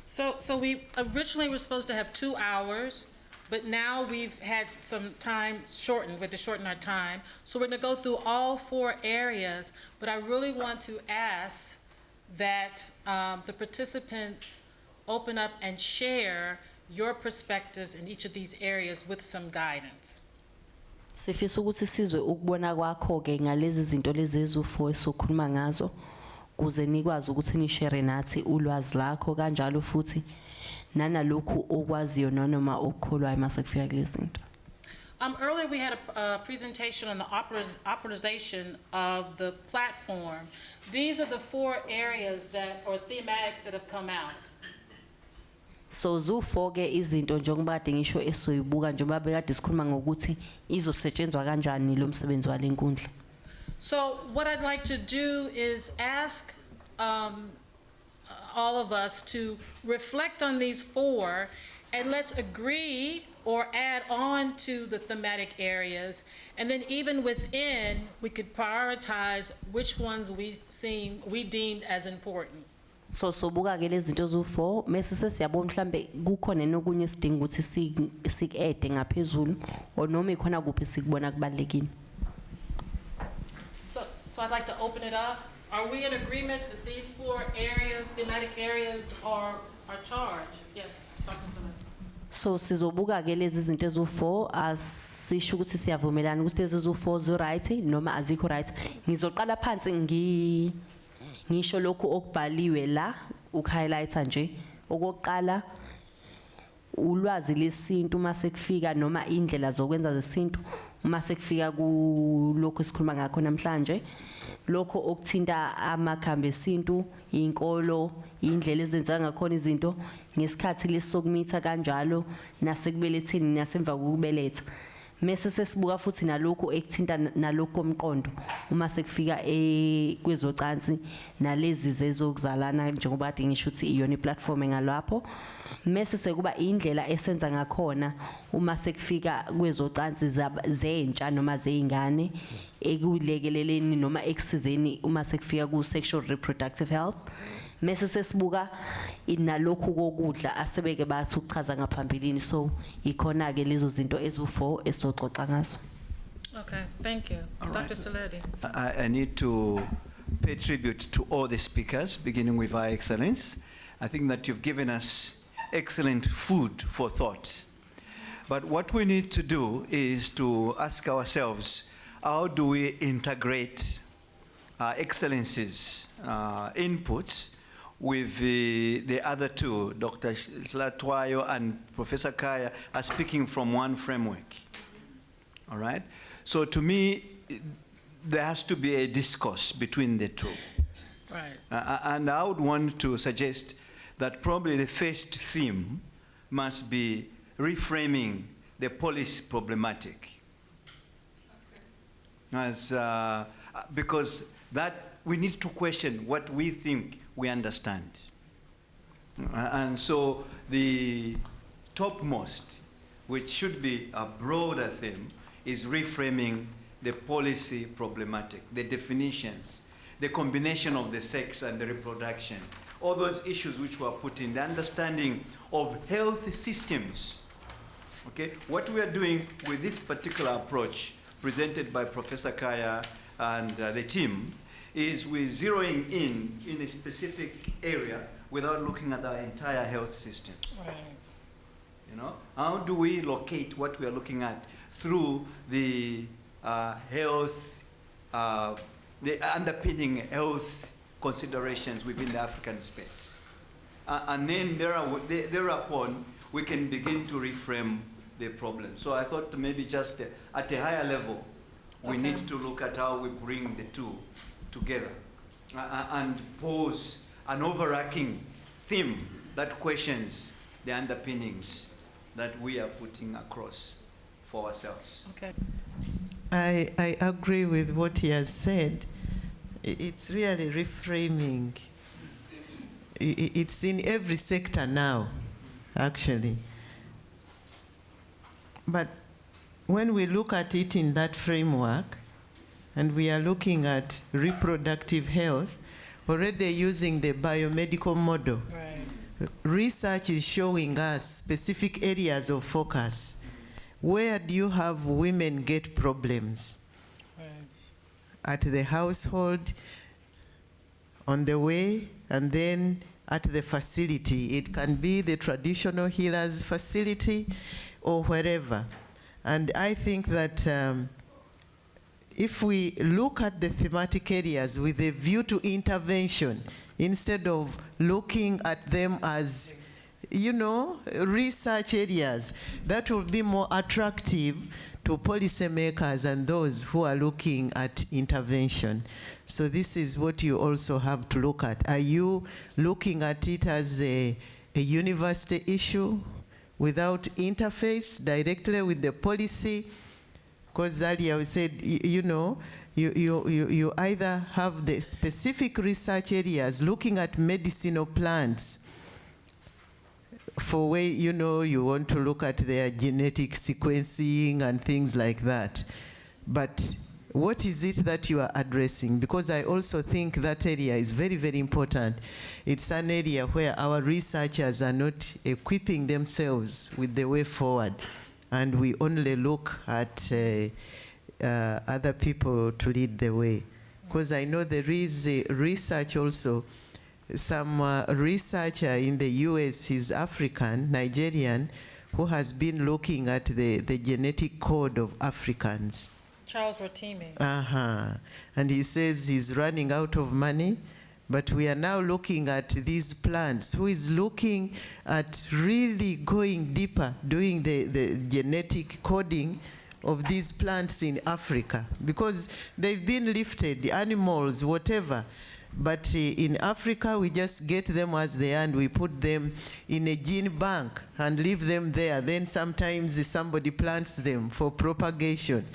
So we originally were supposed to have 2 hours, but now we've had some time shortened. We had to shorten our time. So we're going to go through all 4 areas, but I really want to ask that the participants open up and share your perspectives in each of these areas with some guidance. Sifisa ukuthi sizwe ukubona kwakho ke ngalezi zinto lezi ezo4 esokhuluma ngazo kuze nikwazi ukuthi ni share nathi ulwazi lakho kanjalo futhi nanalokhu okwaziyo noma okukholwayo mase kufika kulezi zinto. Earlier we had a presentation on the operation of the platform. These are the 4 areas that, or thematics that have come out. So zo4 ke izinto njengoba kade ngisho esoyibuka njengoba bekade sikhuluma ngokuthi izosetshenzwa kanjani lo msebenzi walenkundla. So what I'd like to do is ask all of us to reflect on these 4, and let's agree or add on to the thematic areas, and then even within we could prioritize which ones we deemed as important. So sobuka ke lezi zinto zo4 mase sesiyabona mhlambe kukhona nokunye isidinga ukuthi sik-add ngaphezulu or noma ikhona kuphi sikubona kubalekile. So I'd like to open it up. Are we in agreement that these 4 areas, thematic areas, are charged? Yes, Dr. Simon. So sizobuka ke lezi zinto zo4 asisho ukuthi siyavumelana ukuthi lezi zo4 zo right noma azikho right. Ngizoqala phansi ngisho lokho okubhaliwe la ukhighlighta nje okokuqala ulwazi lesintu mase kufika noma indlela zokwenza zesintu mase kufika kulokho esikhuluma ngakho namhlanje lokho okuthinta amakhambi esintu inkolo indlela ezenza ngakhona izinto ngesikhathi lesokumitha kanjalo nasekubeletheni nasemva kokubeletha Mese sesibuka futhi nalokho ekuthinta nalokho komqondo uma sekufika kwezocansi nalezi zezokuzalana njengoba kade ngisho ukuthi iyona iplatform engalapho. Mese sekuba indlela esenza ngakhona uma sekufika kwezocansi zentsha noma zeingane ekulekeleleni noma ekusizeni uma sekufika ku sexual reproductive health. Mese sesibuka inalokho kokudla asebeke bathi ukuchaza ngaphambilini, so ikhona ke lezo zinto ezu4 esizoxoxa ngazo. Okay, thank you. All Dr. right. Saladi. I need to pay tribute to all the speakers, beginning with Our Excellence. I think that you've given us excellent food for thought. But what we need to do is to ask ourselves, how do we integrate Excellency's inputs with the other two? Dr. Latwayo and Professor Kaya are speaking from one framework. All right? So to me, there has to be a discourse between the two. Right. And I would want to suggest that probably the first theme must be reframing the policy problematic. As, because that we need to question what we think we understand. And so the topmost, which should be a broader theme, is reframing the policy problematic, the definitions, the combination of the sex and the reproduction, all those issues which were put in, the understanding of health systems. Okay, what we are doing with this particular approach presented by Professor Kaya and the team is we're zeroing in a specific area without looking at our entire health system. Right. You know, how do we locate what we are looking at through the health, the underpinning health considerations within the African space? And then thereupon, we can begin to reframe the problem. So I thought maybe just at a higher level, we need to look at how we bring the two together and pose an overarching theme that questions the underpinnings that we are putting across for ourselves. Okay. I agree with what he has said. It's really reframing. It's in every sector now, actually. But when we look at it in that framework, and we are looking at reproductive health, already using the biomedical model, Right. research is showing us specific areas of focus. Where do you have women get problems? Right. At the household, on the way, and then at the facility. It can be the traditional healers facility or wherever. And I think that if we look at the thematic areas with a view to intervention, instead of looking at them as, you know, research areas, that will be more attractive to policymakers and those who are looking at intervention. So this is what you also have to look at. Are you looking at it as a university issue without interface directly with the policy? Because earlier we said, you know, you either have the specific research areas looking at medicinal plants for where, you know, you want to look at their genetic sequencing and things like that. But what is it that you are addressing? Because I also think that area is very, very important. It's an area where our researchers are not equipping themselves with the way forward. And we only look at other people to lead the way. Because I know there is a research also. Some researcher in the US, he's African, Nigerian, who has been looking at the genetic code of Africans. Charles Rotimi. And he says he's running out of money, but we are now looking at these plants. Who is looking at really going deeper, doing the genetic coding of these plants in Africa, because they've been lifted, the animals, whatever. But in Africa, we just get them as they are and we put them in a gene bank and leave them there. Then sometimes somebody plants them for propagation.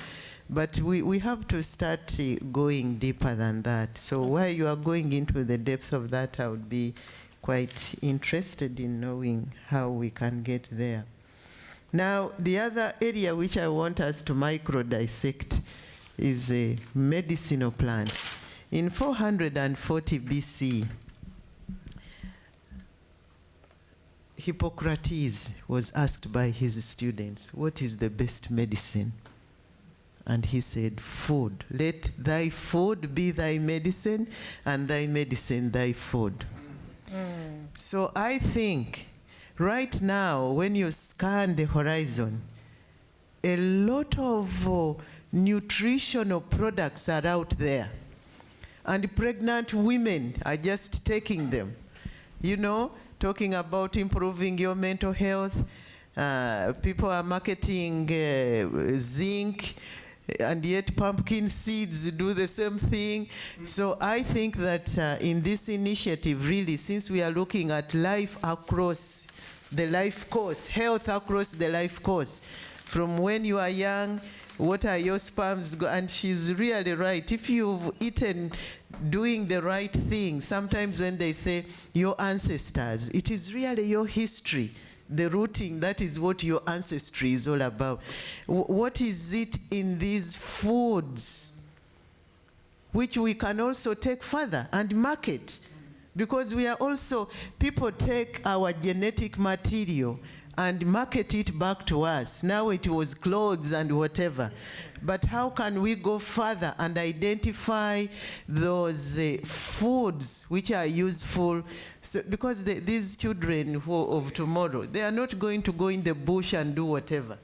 But we have to start going deeper than that. So while you are going into the depth of that, I would be quite interested in knowing how we can get there. Now, the other area which I want us to micro-dissect is medicinal plants. In 440 BC, Hippocrates was asked by his students, what is the best medicine? And he said, food. Let thy food be thy medicine, and thy medicine thy food. So I think right now, when you scan the horizon, a lot of nutritional products are out there. And pregnant women are just taking them. You know, talking about improving your mental health. People are marketing zinc, and yet pumpkin seeds do the same thing. So I think that in this initiative, really, since we are looking at life across the life course, health across the life course, from when you are young, what are your sperms? And she's really right. If you've eaten doing the right thing, sometimes when they say your ancestors, it is really your history, the rooting, that is what your ancestry is all about. What is it in these foods which we can also take further and market? Because we are also, people take our genetic material and market it back to us. Now it was clothes and whatever. But how can we go further and identify those foods which are useful? So, because these children of tomorrow, they are not going to go in the bush and do whatever.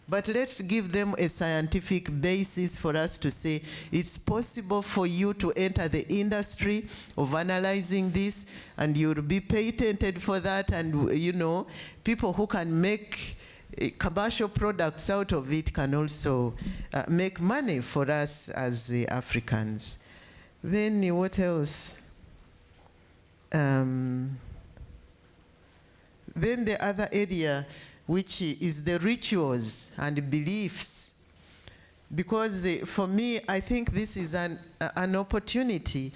But let's give them a scientific basis for us to say it's possible for you to enter the industry of analyzing this, and you'll be patented for that, and you know, people who can make commercial products out of it can also make money for us as Africans. Then what else? Then the other area, which is the rituals and beliefs. Because for me, I think this is an opportunity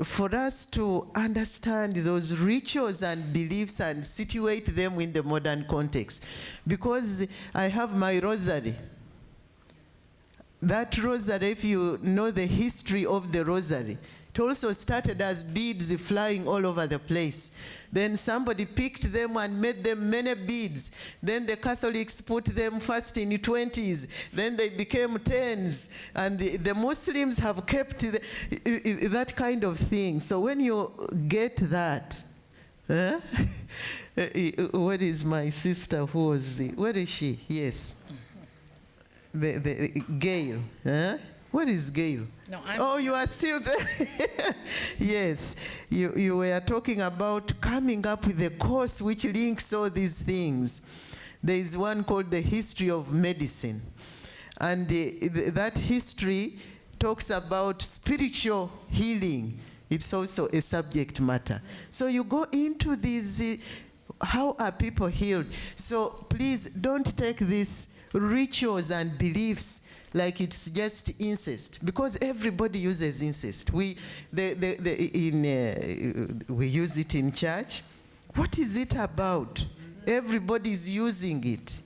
for us to understand those rituals and beliefs and situate them in the modern context. Because I have my rosary. That rosary, if you know the history of the rosary, it also started as beads flying all over the place. Then somebody picked them and made them many beads. Then the Catholics put them first in 20s. Then they became 10s. And the Muslims have kept that kind of thing. So when you get that, what is my sister who was where is she? Yes. The Gail. What is Gail? No, oh, you are still there. Yes, you were talking about coming up with a course which links all these things. There is one called the History of Medicine. And that history talks about spiritual healing. It's also a subject matter. So you go into these, how are people healed? So please don't take these rituals and beliefs like it's just incest, because everybody uses incest. We use it in church. What is it about? Everybody's using it.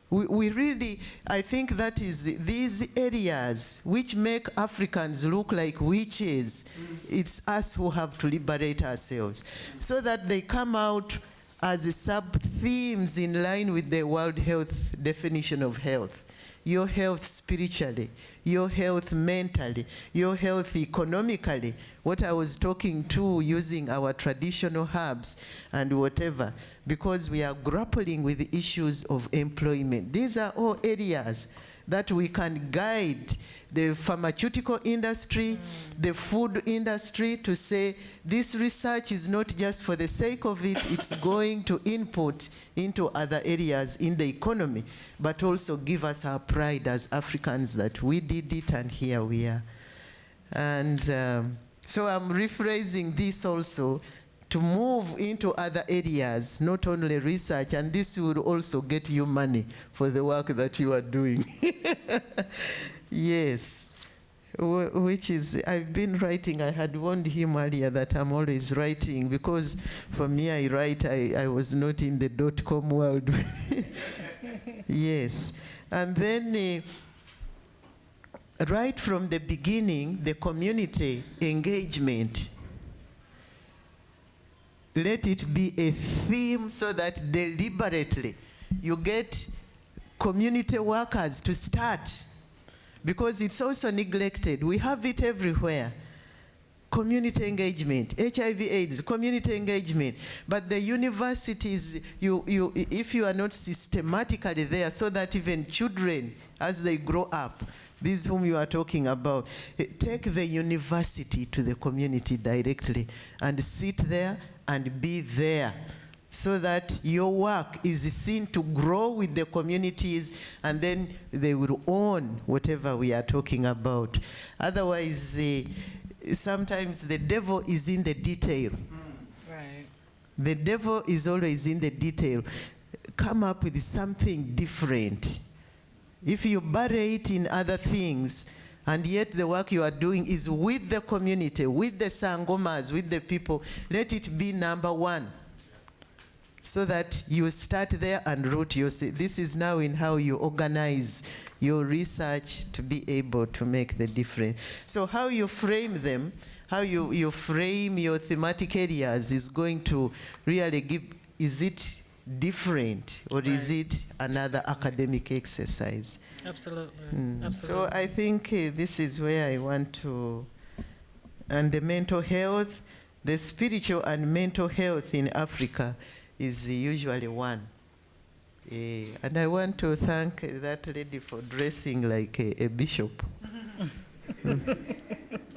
We really, I think that is these areas which make Africans look like witches. It's us who have to liberate ourselves so that they come out as sub-themes in line with the World Health definition of health. Your health spiritually, your health mentally, your health economically, what I was talking to using our traditional herbs and whatever, because we are grappling with the issues of employment. These are all areas that we can guide the pharmaceutical industry, the food industry to say this research is not just for the sake of it, it's going to input into other areas in the economy, but also give us our pride as Africans that we did it and here we are. And So I'm rephrasing this also to move into other areas, not only research, and this will also get you money for the work that you are doing. Yes, which is, I've been writing. I had warned him earlier that I'm always writing, because for me, I write, I was not in the .com world. Yes, and then right from the beginning, the community engagement, let it be a theme so that deliberately you get community workers to start, because it's also neglected. We have it everywhere. Community engagement, HIV/AIDS, community engagement. But the universities, if you are not systematically there, so that even children, as they grow up, these whom you are talking about, take the university to the community directly and sit there and be there, so that your work is seen to grow with the communities, and then they will own whatever we are talking about. Otherwise, sometimes the devil is in the detail. Right. The devil is always in the detail. Come up with something different. If you bury it in other things, and yet the work you are doing is with the community, with the sangomas, with the people, let it be number one, so that you start there and root yourself. This is now in how you organize your research to be able to make the difference. So how you frame them, how you frame your thematic areas is going to really give, is it different, or is it another academic exercise? Absolutely. So Absolutely. I think this is where I want to, and the mental health, the spiritual and mental health in Africa is usually one. And I want to thank that lady for dressing like a bishop.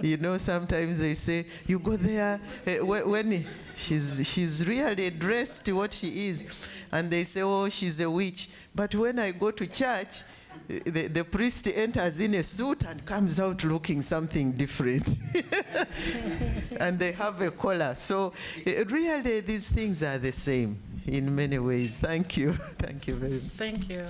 You know, sometimes they say, you go there, when she's really dressed what she is, and they say, oh, she's a witch. But when I go to church, the priest enters in a suit and comes out looking something different. And they have a collar. So really, these things are the same in many ways. Thank you. Thank you very much. Thank you.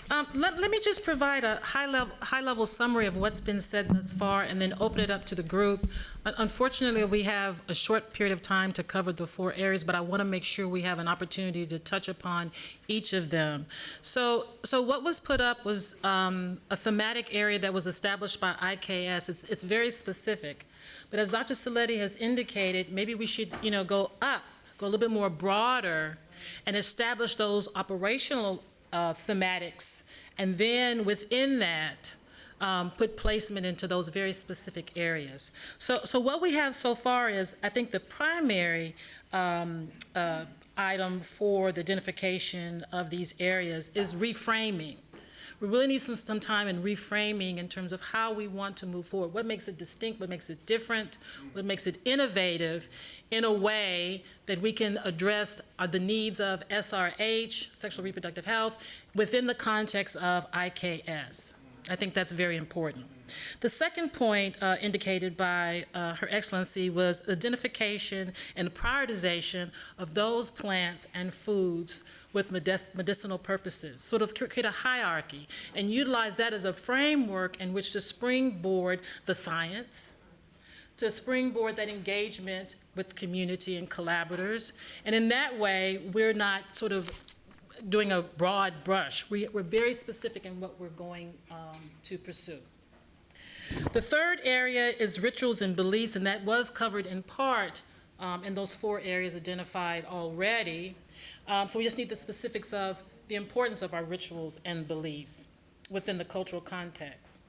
Let me just provide a high-level summary of what's been said thus far, and then open it up to the group. Unfortunately, we have a short period of time to cover the 4 areas, but I want to make sure we have an opportunity to touch upon each of them. So what was put up was a thematic area that was established by IKS. It's very specific, but as Dr. Saletti has indicated, maybe we should, go up, go a little bit more broader, and establish those operational thematics, and then within that, put placement into those very specific areas. So what we have so far is, I think the primary item for the identification of these areas is reframing. We really need some time in reframing in terms of how we want to move forward. What makes it distinct, what makes it different, what makes it innovative in a way that we can address the needs of SRH, sexual reproductive health, within the context of IKS. I think that's very important. The second point indicated by Her Excellency was identification and prioritization of those plants and foods with medicinal purposes, sort of create a hierarchy and utilize that as a framework in which to springboard the science, to springboard that engagement with community and collaborators. And in that way, we're not sort of doing a broad brush. We're very specific in what we're going to pursue. The third area is rituals and beliefs, and that was covered in part in those 4 areas identified already. So we just need the specifics of the importance of our rituals and beliefs within the cultural context.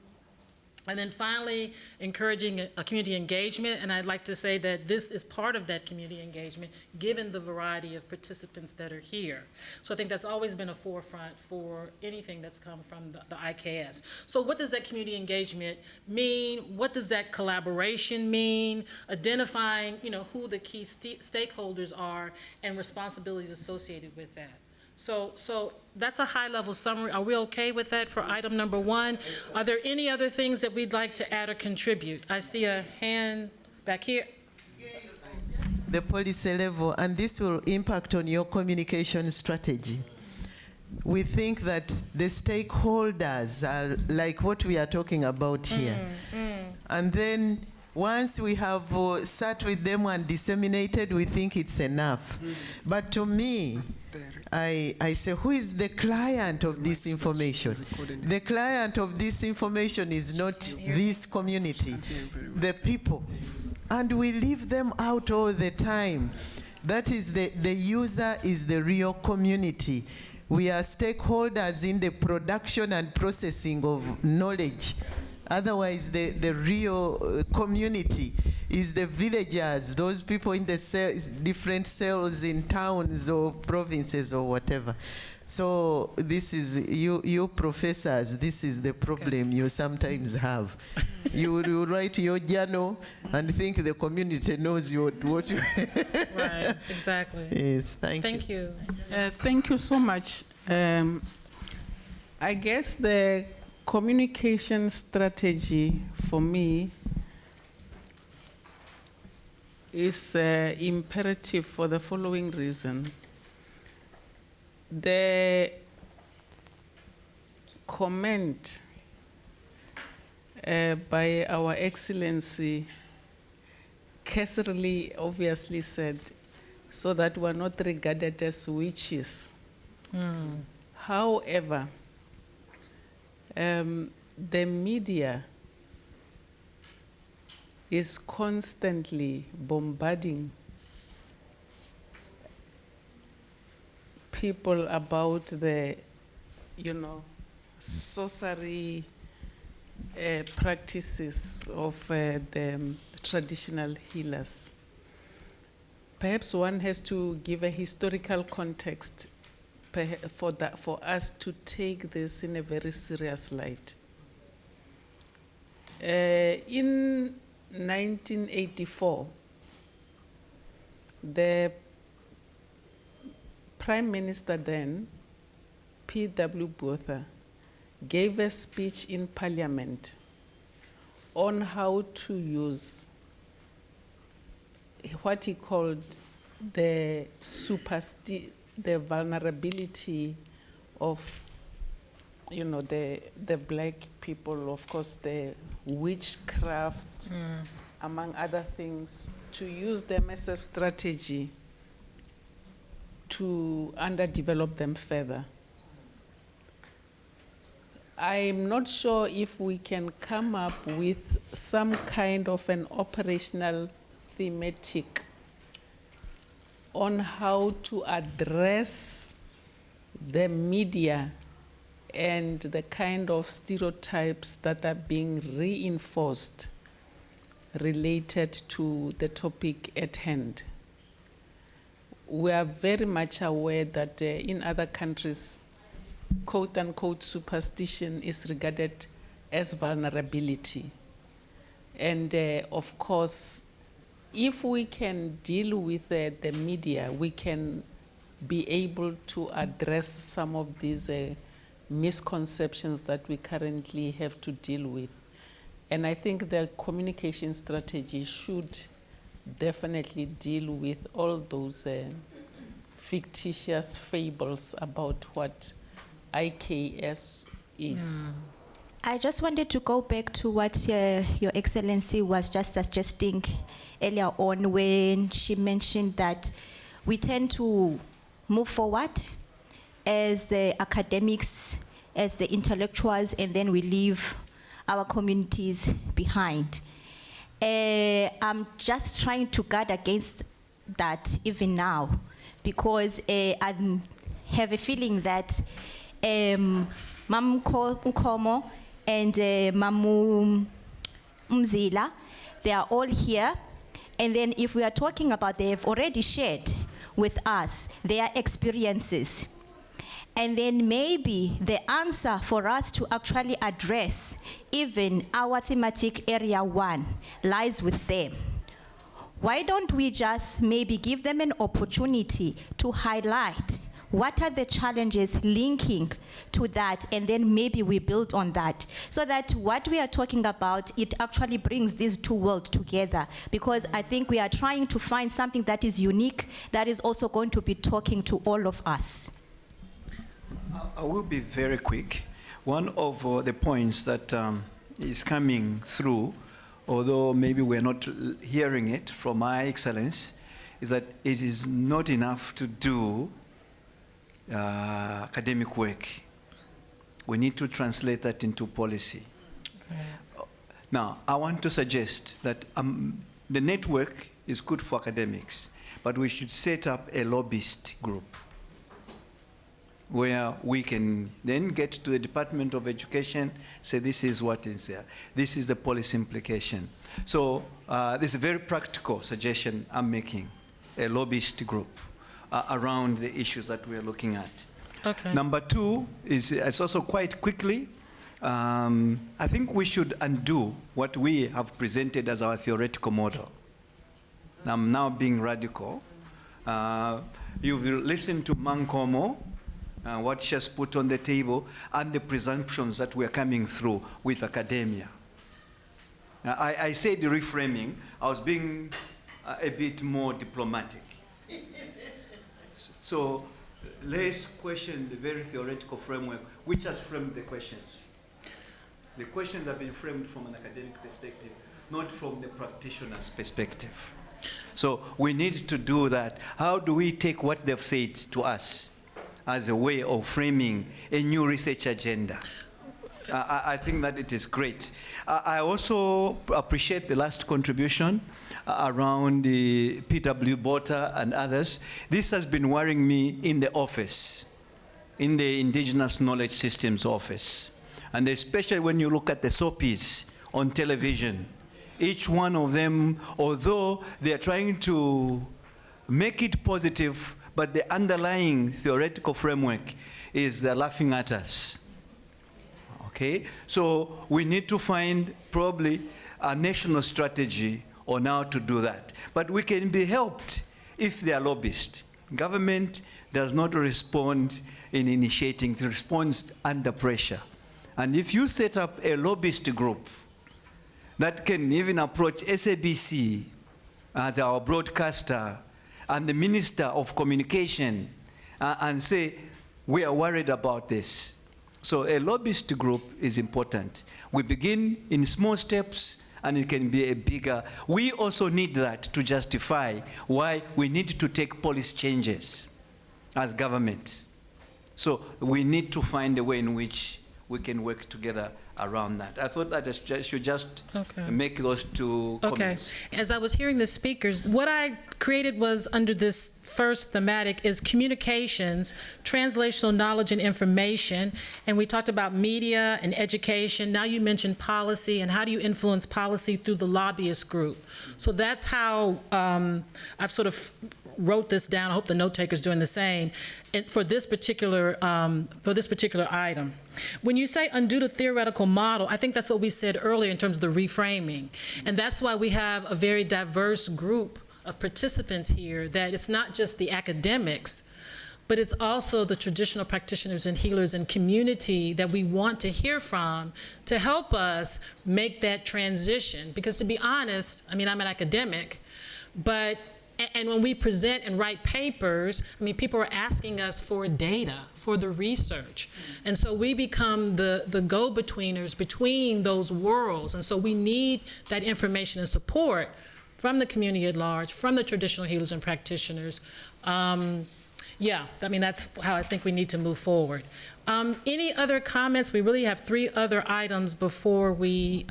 And then finally, encouraging a community engagement, and I'd like to say that this is part of that community engagement, given the variety of participants that are here. So I think that's always been a forefront for anything that's come from the IKS. So what does that community engagement mean? What does that collaboration mean? Identifying, who the key stakeholders are and responsibilities associated with that. So that's a high-level summary. Are we okay with that for item number 1? Are there any other things that we'd like to add or contribute? I see a hand Back here. The policy level, and this will impact on your communication strategy. We think that the stakeholders are like what we are talking about here. And then once we have sat with them and disseminated, we think it's enough. But to me, I say, who is the client of this information? The client of this information is not this community, the people. And we leave them out all the time. That is the user is the real community. We are stakeholders in the production and processing of knowledge. Otherwise, the real community is the villagers, those people in the different cells in towns or provinces or whatever. So this is, you professors, this is the problem you sometimes have. You write your journal and think the community knows what you... Right, exactly. Yes, thank you. Thank you. Thank you so much. I guess the communication strategy for me is imperative for the following reason. The comment by Our Excellency Kesserly obviously said, so that we're not regarded as witches. However, the media is constantly bombarding people about the, sorcery practices of the traditional healers. Perhaps one has to give a historical context for us to take this in a very serious light. In 1984, the Prime Minister then, P.W. Botha, gave a speech in Parliament on how to use what he called the vulnerability of, the black people, of course, the witchcraft, among other things, to use them as a strategy to underdevelop them further. I'm not sure if we can come up with some kind of an operational thematic on how to address the media and the kind of stereotypes that are being reinforced related to the topic at hand. We are very much aware that in other countries, quote-unquote superstition is regarded as vulnerability. And of course, if we can deal with the media, we can be able to address some of these misconceptions that we currently have to deal with. And I think the communication strategy should definitely deal with all those fictitious fables about what IKS is. I just wanted to go back to what Your Excellency was just suggesting earlier on when she mentioned that we tend to move forward as the academics, as the intellectuals, and then we leave our communities behind. I'm just trying to guard against that even now, because I have a feeling that Mam Nkomo and Mamu Mzila, they are all here. And then if we are talking about, they have already shared with us their experiences. And then maybe the answer for us to actually address even our thematic area 1 lies with them. Why don't we just maybe give them an opportunity to highlight what are the challenges linking to that, and then maybe we build on that, so that what we are talking about, it actually brings these two worlds together, because I think we are trying to find something that is unique, that is also going to be talking to all of us. I will be very quick. One of the points that is coming through, although maybe we're not hearing it from my excellence, is that it is not enough to do academic work. We need to translate that into policy. Now, I want to suggest that the network is good for academics, but we should set up a lobbyist group where we can then get to the Department of Education, say this is what is there. This is the policy implication. So this is a very practical suggestion I'm making, a lobbyist group around the issues that we are looking at. Okay. Number two is it's also quite quickly, I think we should undo what we have presented as our theoretical model. I'm now being radical. You've listened to Mankomo, what she has put on the table, and the presumptions that we are coming through with academia. I said reframing, I was being a bit more diplomatic. So let's question the very theoretical framework, which has framed the questions. The questions have been framed from an academic perspective, not from the practitioner's perspective. So we need to do that. How do we take what they've said to us as a way of framing a new research agenda? I think that it is great. I also appreciate the last contribution around the PW Bota and others. This has been worrying me in the office, in the Indigenous Knowledge Systems office. And especially when you look at the SOPs on television, each one of them, although they're trying to make it positive, but the underlying theoretical framework is they're laughing at us. Okay? So we need to find probably a national strategy on how to do that. But we can be helped if they are lobbyists. Government does not respond in initiating, it responds under pressure. And if you set up a lobbyist group that can even approach SABC as our broadcaster and the Minister of Communication and say, we are worried about this. So a lobbyist group is important. We begin in small steps and it can be a bigger. We also need that to justify why we need to take policy changes as government. So we need to find a way in which we can work together around that. I thought that I should just make those two comments. As I was hearing the speakers, what I created was under this first thematic is communications, translational knowledge and information, and we talked about media and education. Now you mentioned policy and how do you influence policy through the lobbyist group. So that's how I've sort of wrote this down. I hope the note taker's doing the same. And for this particular item. When you say undo the theoretical model, I think that's what we said earlier in terms of the reframing. And that's why we have a very diverse group of participants here, that it's not just the academics, but it's also the traditional practitioners and healers and community that we want to hear from to help us make that transition. Because to be honest, I mean, I'm an academic, but and when we present and write papers, I mean, people are asking us for data, for the research. And so we become the go-betweeners between those worlds. And so we need that information and support from the community at large, from the traditional healers and practitioners. Yeah, I mean, that's how I think we need to move forward. Any other comments? We really have 3 other items before we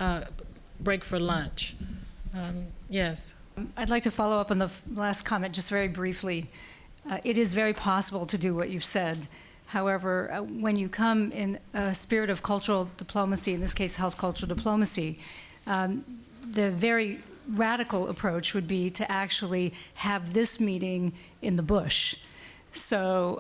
break for lunch. Yes. I'd like to follow up on the last comment just very briefly. It is very possible to do what you've said. However, when you come in a spirit of cultural diplomacy, in this case health cultural diplomacy, the very radical approach would be to actually have this meeting in the bush. So,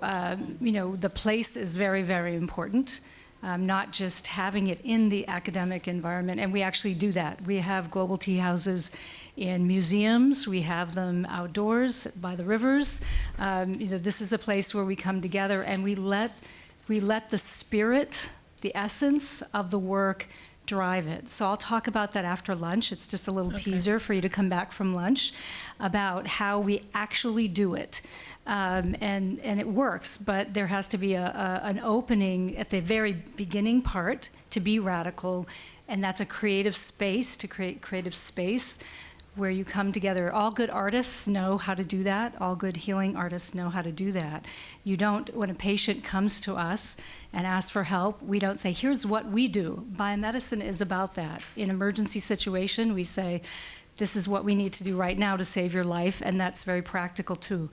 you know, the place is very, very important. not just having it in the academic environment. And we actually do that. We have global tea houses in museums. We have them outdoors by the rivers. This is a place where we come together and we let the spirit, the essence of the work drive it. So I'll talk about that after lunch. It's just a little teaser for you to come back from lunch about how we actually do it. And it works, but there has to be an opening at the very beginning part to be radical, and that's a creative space, to create creative space where you come together. All good artists know how to do that. All good healing artists know how to do that. You don't, when a patient comes to us and asks for help, we don't say, here's what we do. Biomedicine is about that. In emergency situation, we say, this is what we need to do right now to save your life, and that's very practical too.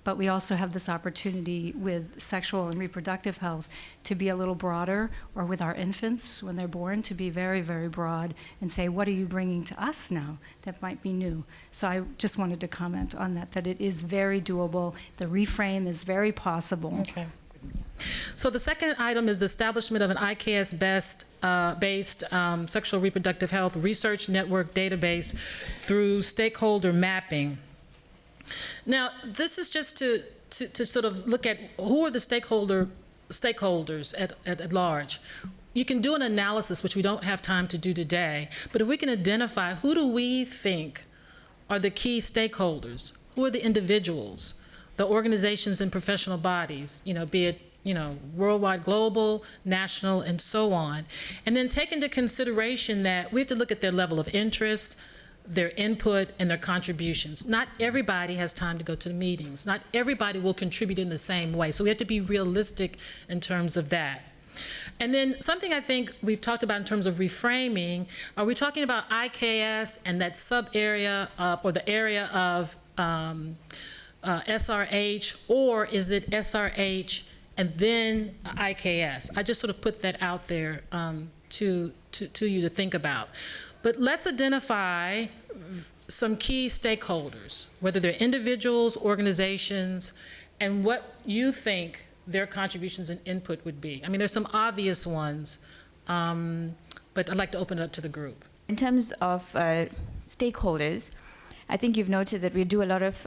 But we also have this opportunity with sexual and reproductive health to be a little broader, or with our infants when they're born, to be very, very broad and say, what are you bringing to us now that might be new? So I just wanted to comment on that it is very doable. The reframe is very possible. Okay. So the second item is the establishment of an IKS-based sexual reproductive health research network database through stakeholder mapping. Now, this is just to sort of look at who are the stakeholders at large. You can do an analysis, which we don't have time to do today, but if we can identify who do we think are the key stakeholders, who are the individuals, the organizations and professional bodies, be it worldwide, global, national, and so on, and then take into consideration that we have to look at their level of interest, their input, and their contributions. Not everybody has time to go to the meetings. Not everybody will contribute in the same way. So we have to be realistic in terms of that. And then something I think we've talked about in terms of reframing, are we talking about IKS and that sub-area of, or the area of SRH, or is it SRH and then IKS? I just sort of put that out there to you to think about. But let's identify some key stakeholders, whether they're individuals, organizations, and what you think their contributions and input would be. I mean, there's some obvious ones, but I'd like to open it up to the group. In terms of stakeholders, I think you've noted that we do a lot of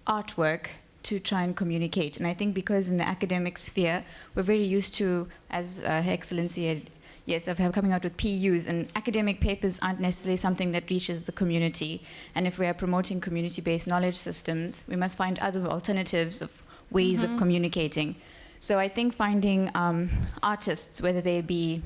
artwork to try and communicate. And I think because in the academic sphere, we're very used to, as Her Excellency had, of coming out with PUs, and academic papers aren't necessarily something that reaches the community. And if we are promoting community-based knowledge systems, we must find other alternatives of ways of communicating. So I think finding artists, whether they be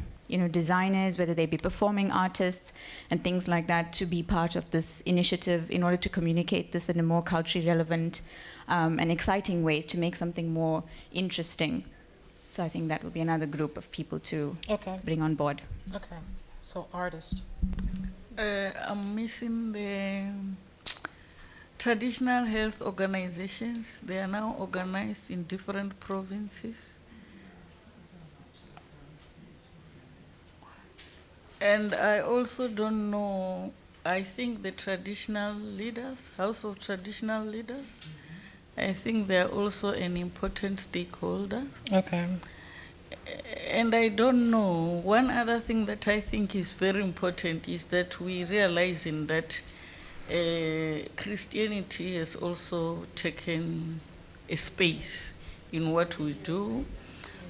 designers, whether they be performing artists, and things like that, to be part of this initiative in order to communicate this in a more culturally relevant and exciting way, to make something more interesting. So I think that would be another group of people to bring on board. Okay, so artist. I'm missing the traditional health organizations. They are now organized in different provinces. And I also don't know, I think the traditional leaders, House of Traditional Leaders, I think they are also an important stakeholder. Okay. And I don't know, one other thing that I think is very important is that we realizing that Christianity has also taken a space in what we do.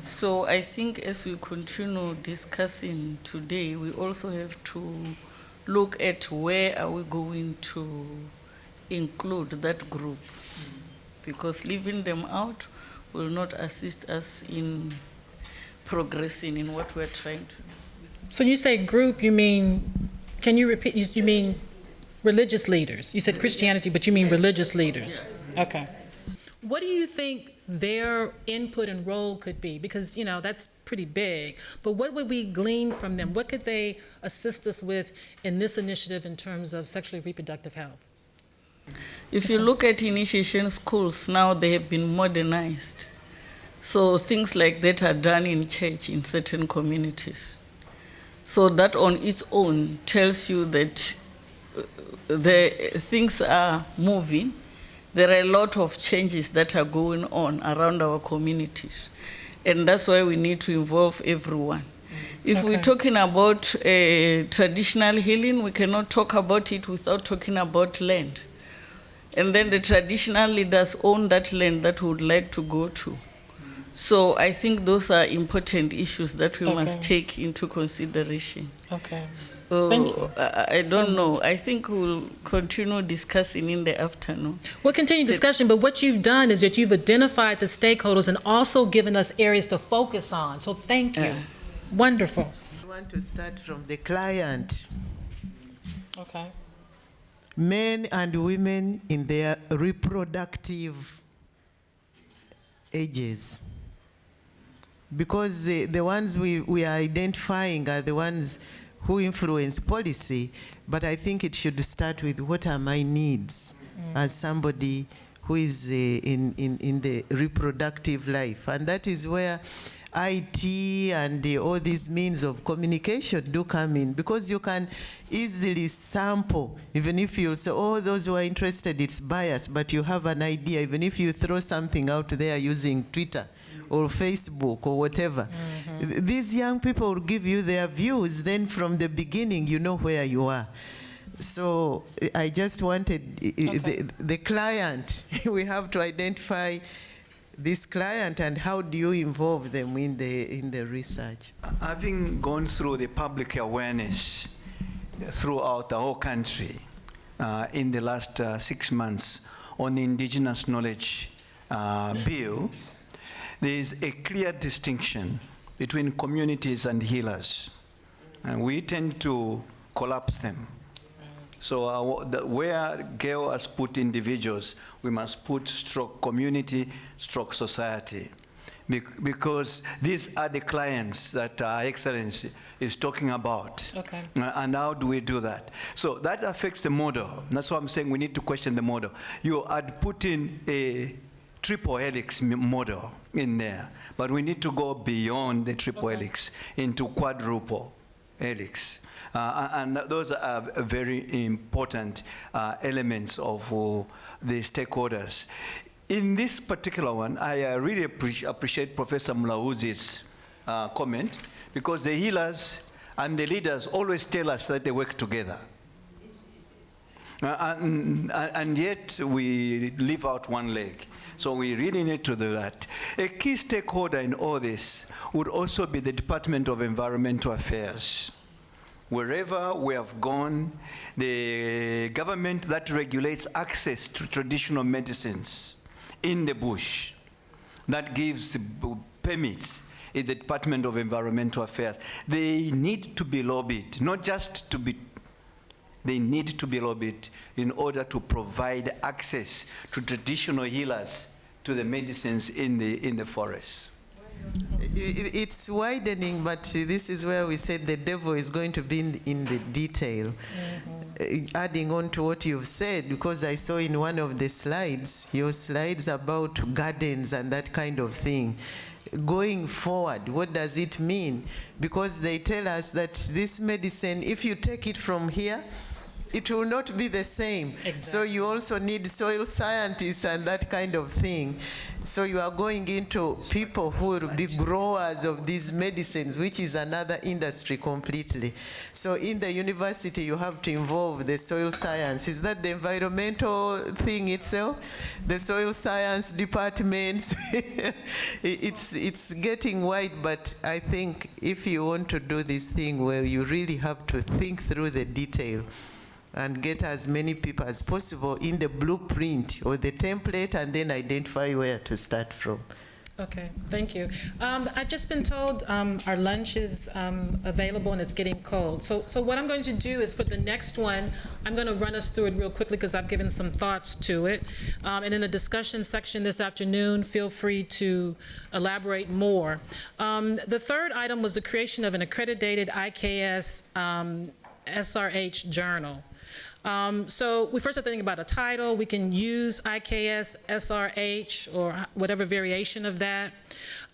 So I think as we continue discussing today, we also have to look at where are we going to include that group, because leaving them out will not assist us in progressing in what we're trying to do. So you say group, you mean, can you repeat, you mean religious leaders? You said Christianity, but you mean religious leaders. Okay. What do you think their input and role could be? Because, that's pretty big, but what would we glean from them? What could they assist us with in this initiative in terms of sexually reproductive health? If you look at initiation schools, now they have been modernized. So things like that are done in church in certain communities. So that on its own tells you that the things are moving. There are a lot of changes that are going on around our communities. And that's why we need to involve everyone. If we're Okay. talking about traditional healing, we cannot talk about it without talking about land. And then the traditional leaders own that land that we would like to go to. So I think those are important issues that we must Okay. take into consideration. Okay. So Thank you. I don't know. I think we'll continue discussing in the afternoon. We'll continue discussion, but what you've done is that you've identified the stakeholders and also given us areas to focus on. So thank you. Wonderful. I want to start from the client. Okay. Men and women in their reproductive ages. Because the ones we are identifying are the ones who influence policy, but I think it should start with what are my needs as somebody who is in the reproductive life. And that is where IT and all these means of communication do come in, because you can easily sample, even if you say, oh, those who are interested, it's biased, but you have an idea, even if you throw something out there using Twitter or Facebook or whatever. These young people will give you their views, then from the beginning you know where you are. So I just wanted the client, we have to identify this client and how do you involve them in the research. Having gone through the public awareness throughout the whole country in the last 6 months on the Indigenous Knowledge Bill, there is a clear distinction between communities and healers. And we tend to collapse them. So where GAO has put individuals, we must put stroke community, stroke society. Because these are the clients that Our Excellency is talking about. Okay. And how do we do that? So that affects the model. That's why I'm saying we need to question the model. You had put in a triple helix model in there, but we need to go beyond the triple helix into quadruple helix. And those are very important elements of the stakeholders. In this particular one, I really appreciate Professor Mlauzi's comment, because the healers and the leaders always tell us that they work together. And yet we leave out one leg. So we really need to do that. A key stakeholder in all this would also be the Department of Environmental Affairs. Wherever we have gone, the government that regulates access to traditional medicines in the bush, that gives permits, is the Department of Environmental Affairs. They need to be lobbied, not just to be, they need to be lobbied in order to provide access to traditional healers to the medicines in the forests. It's widening, but this is where we said the devil is going to be in the detail. Adding on to what you've said, because I saw in one of the slides, your slides about gardens and that kind of thing. Going forward, what does it mean? Because they tell us that this medicine, if you take it from here, it will not be the same. Exactly. So you also need soil scientists and that kind of thing. So you are going into people who will be growers of these medicines, which is another industry completely. So in the university, you have to involve the soil science. Is that the environmental thing itself? The soil science departments? It's getting wide, but I think if you want to do this thing where you really have to think through the detail, and get as many people as possible in the blueprint or the template, and then identify where to start from. Okay, thank you. I've just been told our lunch is available and it's getting cold. So what I'm going to do is for the next one, I'm going to run us through it real quickly because I've given some thoughts to it. And in the discussion section this afternoon, feel free to elaborate more. The third item was the creation of an accredited IKS SRH journal. So we first have to think about a title. We can use IKS, SRH, or whatever variation of that.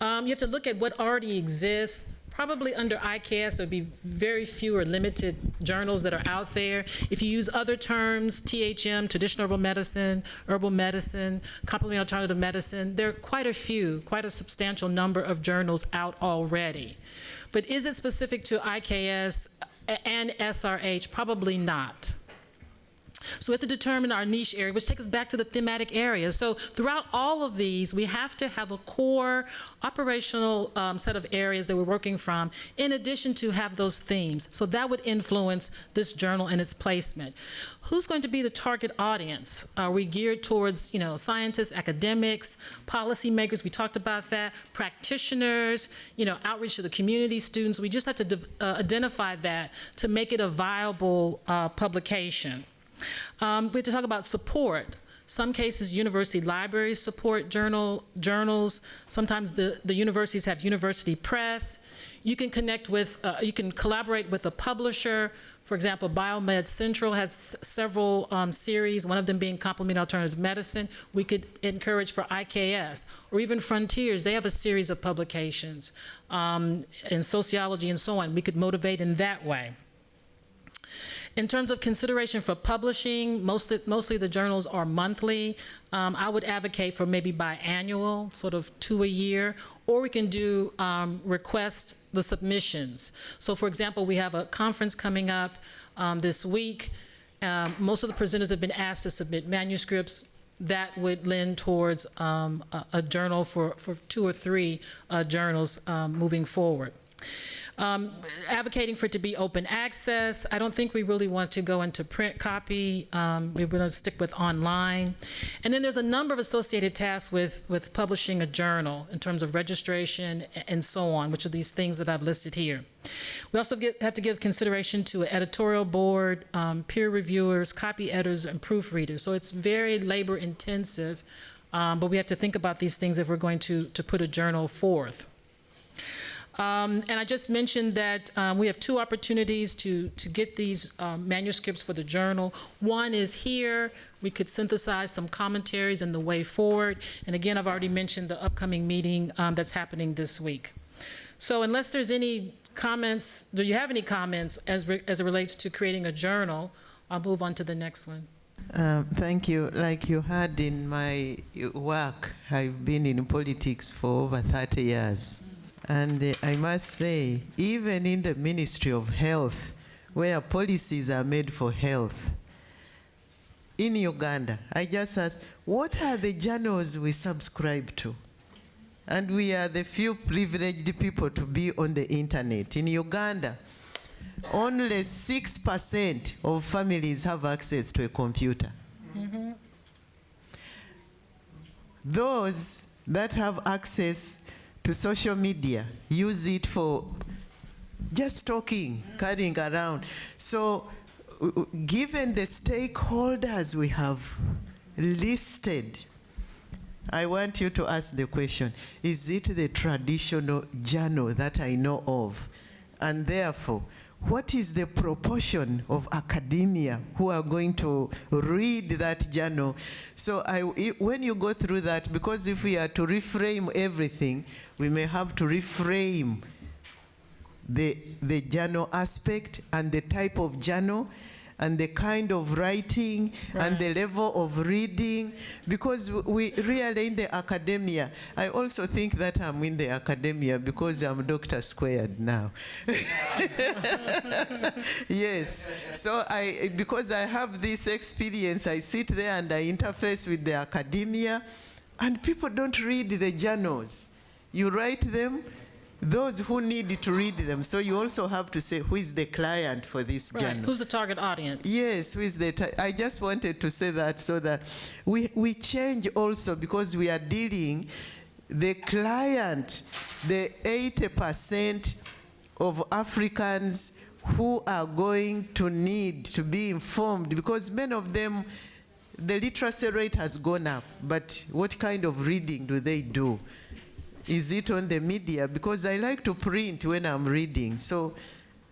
You have to look at what already exists, probably under IKS, there'd be very few or limited journals that are out there. If you use other terms, THM, traditional herbal medicine, complementary alternative medicine, there are quite a few, quite a substantial number of journals out already. But is it specific to IKS and SRH? Probably not. So we have to determine our niche area, which takes us back to the thematic areas. So throughout all of these, we have to have a core operational set of areas that we're working from, in addition to have those themes. So that would influence this journal and its placement. Who's going to be the target audience? Are we geared towards, scientists, academics, policymakers? We talked about that. Practitioners, outreach to the community, students. We just have to identify that to make it a viable publication. We have to talk about support. Some cases, university libraries support journals. Sometimes the universities have university press. You can connect with, you can collaborate with a publisher. For example, Biomed Central has several series, one of them being complementary alternative medicine. We could encourage for IKS, or even Frontiers, they have a series of publications in sociology and so on. We could motivate in that way. In terms of consideration for publishing, mostly the journals are monthly. I would advocate for maybe biannual, sort of 2 a year, or we can do request the submissions. So for example, we have a conference coming up this week. Most of the presenters have been asked to submit manuscripts. That would lend towards a journal for 2 or 3 journals moving forward. Advocating for it to be open access. I don't think we really want to go into print copy. We're going to stick with online. And then there's a number of associated tasks with publishing a journal in terms of registration and so on, which are these things that I've listed here. We also have to give consideration to an editorial board, peer reviewers, copy editors, and proofreaders. So it's very labor intensive, but we have to think about these things if we're going to put a journal forth. And I just mentioned that we have 2 opportunities to get these manuscripts for the journal. One is here. We could synthesize some commentaries and the way forward. And again, I've already mentioned the upcoming meeting that's happening this week. So unless there's any comments, do you have any comments as it relates to creating a journal? I'll move on to the next one. Thank you. Like you heard in my work, I've been in politics for over 30 years. And I must say, even in the Ministry of Health, where policies are made for health, in Uganda, I just asked, what are the journals we subscribe to? And we are the few privileged people to be on the internet. In Uganda, only 6% of families have access to a computer. Mm-hmm. Those that have access to social media use it for just talking, carrying around. So given the stakeholders we have listed, I want you to ask the question, is it the traditional journal that I know of? And therefore, what is the proportion of academia who are going to read that journal? So when you go through that, because if we are to reframe everything, we may have to reframe the journal aspect and the type of journal and the kind of writing, right, and the level of reading, because we really in the academia, I also think that I'm in the academia because I'm Dr. Squared now. Yes, so because I have this experience, I sit there and I interface with the academia, and people don't read the journals. You write them, those who need to read them. So you also have to say, who is the client for this journal? Who's the target audience? Yes, who is the I just wanted to say that so that we change also, because we are dealing the client, the 80% of Africans who are going to need to be informed, because many of them, the literacy rate has gone up, but what kind of reading do they do? Is it on the media? Because I like to print when I'm reading. So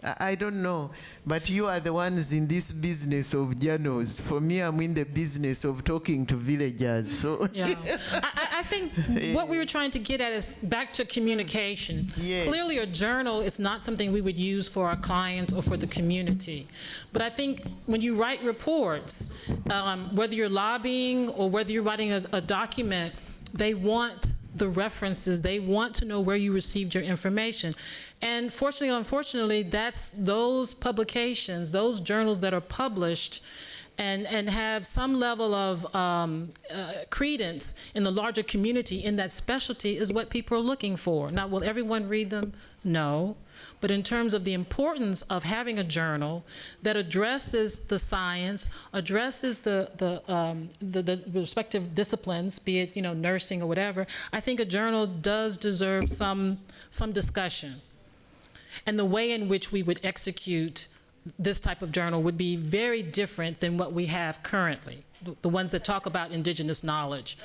I don't know, but you are the ones in this business of journals. For me, I'm in the business of talking to villagers. So Yeah. I think what we were trying to get at is back to communication. Yes. Clearly, a journal is not something we would use for our clients or for the community. But I think when you write reports, whether you're lobbying or whether you're writing a document, they want the references. They want to know where you received your information. And fortunately or unfortunately, that's those publications, those journals that are published and have some level of credence in the larger community in that specialty is what people are looking for. Now, will everyone read them? No. But in terms of the importance of having a journal that addresses the science, addresses the respective disciplines, be it nursing or whatever, I think a journal does deserve some discussion. And the way in which we would execute this type of journal would be very different than what we have currently, the ones that talk about indigenous knowledge.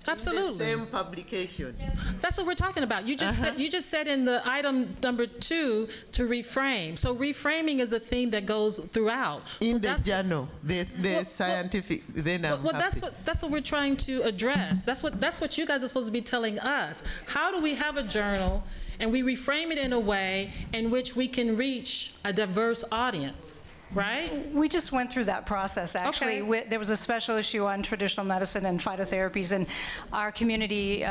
Absolutely. In the same publication. That's what we're talking about. You just said in the item number 2 to reframe. So reframing is a theme that goes throughout. In the journal, the scientific. Then I'm happy. That's what we're trying to address. That's what you guys are supposed to be telling us. How do we have a journal and we reframe it in a way in which we can reach a diverse audience? Right? We just went through that process, actually. Okay. There was a special issue on traditional medicine and phytotherapies, and our community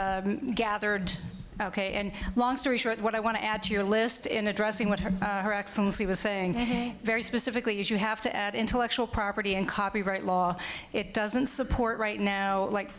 gathered. Okay, and long story short, what I want to add to your list in addressing what Her Excellency was saying, very specifically, is you have to add intellectual property and copyright law. It doesn't support right now, like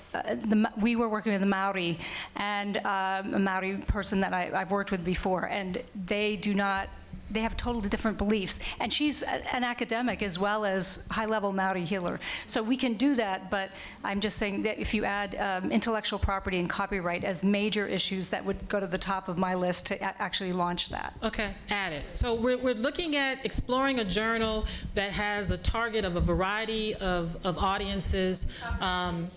we were working with the Maori, and a Maori person that I've worked with before, and they do not. They have totally different beliefs. And she's an academic as well as high-level Maori healer. So we can do that, but I'm just saying that if you add intellectual property and copyright as major issues, that would go to the top of my list to actually launch that. Okay, add it. So we're looking at exploring a journal that has a target of a variety of audiences, and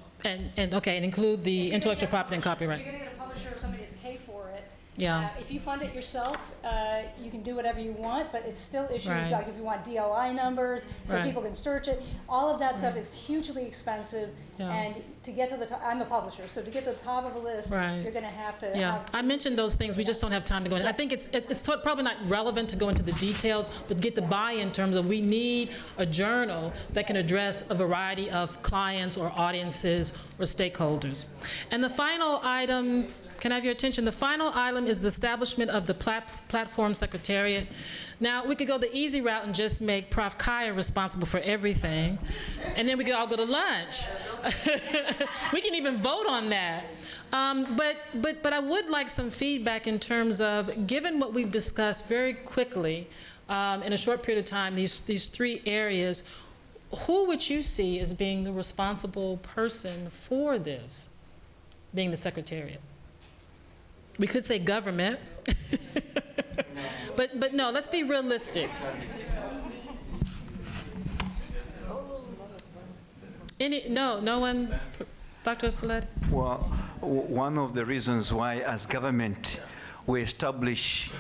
include the intellectual property and copyright. You're going to get a publisher or somebody to pay for it. Yeah. If you fund it yourself, you can do whatever you want, but it's still issues Right. like if you want DOI numbers, so Right. people can search it. All of that stuff is hugely expensive, Yeah. and to get to the top, I'm a publisher, so to get to the top of the list, Right. you're going to have to. Yeah, I mentioned those things. We just don't have time to go into. I think it's probably not relevant to go into the details, but get the buy-in in terms of we need a journal that can address a variety of clients or audiences or stakeholders. And the final item, can I have your attention? The final item is the establishment of the platform secretariat. Now, we could go the easy route and just make Prof. Kaya responsible for everything, and then we could all go to lunch. We can even vote on that. But I would like some feedback in terms of, given what we've discussed very quickly in a short period of time, these 3 areas, who would you see as being the responsible person for this, being the secretariat? We could say government, but no, let's be realistic. No one, Dr. Saled? Well, one of the reasons why, as government, we establish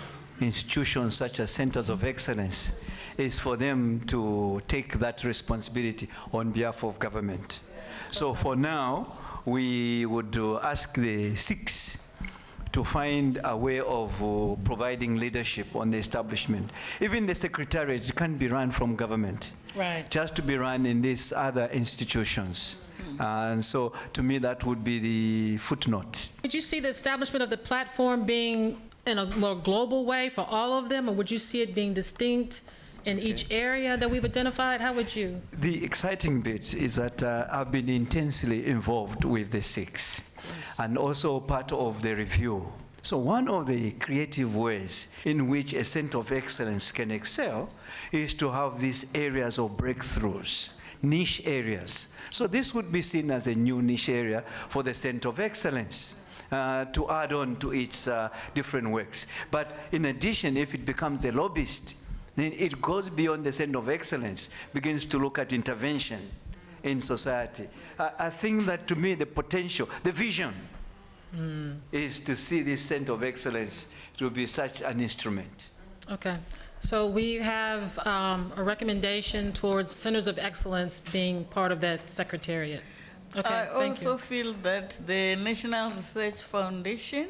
institutions such as centers of excellence is for them to take that responsibility on behalf of government. So for now, we would ask the 6 to find a way of providing leadership on the establishment. Even the secretariat can't be run from government. Right. Just to be run in these other institutions. And so, to me, that would be the footnote. Would you see the establishment of the platform being in a more global way for all of them, or would you see it being distinct in each area that we've identified? How would you? The exciting bit is that I've been intensely involved with the 6 and also part of the review. So one of the creative ways in which a center of excellence can excel is to have these areas of breakthroughs, niche areas. So this would be seen as a new niche area for the center of excellence. To add on to its different works. But in addition, if it becomes a lobbyist, then it goes beyond the center of excellence, begins to look at intervention in society. I think that, to me, the potential, the vision, is to see this center of excellence to be such an instrument. Okay. So we have a recommendation towards Centers of Excellence being part of that secretariat. Okay, I thank you. also feel that the National Research Foundation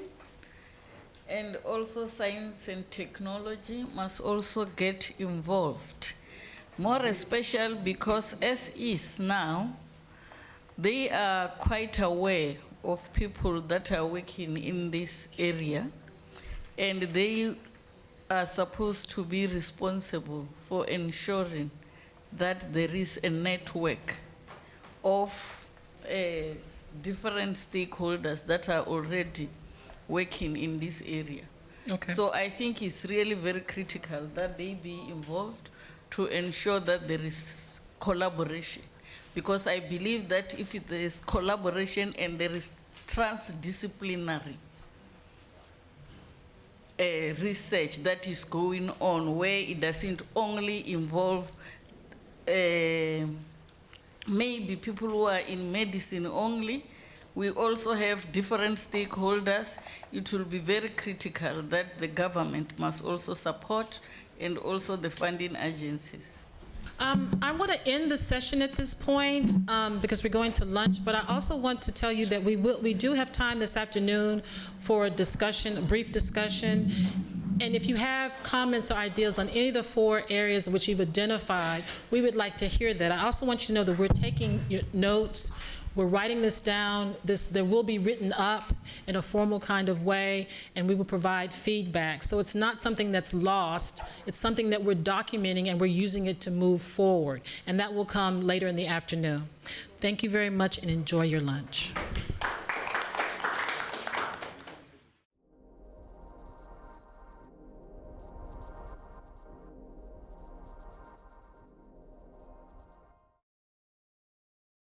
and also science and technology must also get involved. More especially because as is now, they are quite aware of people that are working in this area, and they are supposed to be responsible for ensuring that there is a network of different stakeholders that are already working in this area. Okay. So I think it's really very critical that they be involved to ensure that there is collaboration. Because I believe that if there is collaboration and there is transdisciplinary research that is going on where it doesn't only involve maybe people who are in medicine only, we also have different stakeholders. It will be very critical that the government must also support and also the funding agencies. I want to end the session at this point because we're going to lunch, but I also want to tell you that we do have time this afternoon for a discussion, a brief discussion. And if you have comments or ideas on any of the 4 areas which you've identified, we would like to hear that. I also want you to know that we're taking your notes. We're writing this down. There will be written up in a formal kind of way, and we will provide feedback. So it's not something that's lost. It's something that we're documenting, and we're using it to move forward. And that will come later in the afternoon. Thank you very much, and enjoy your lunch.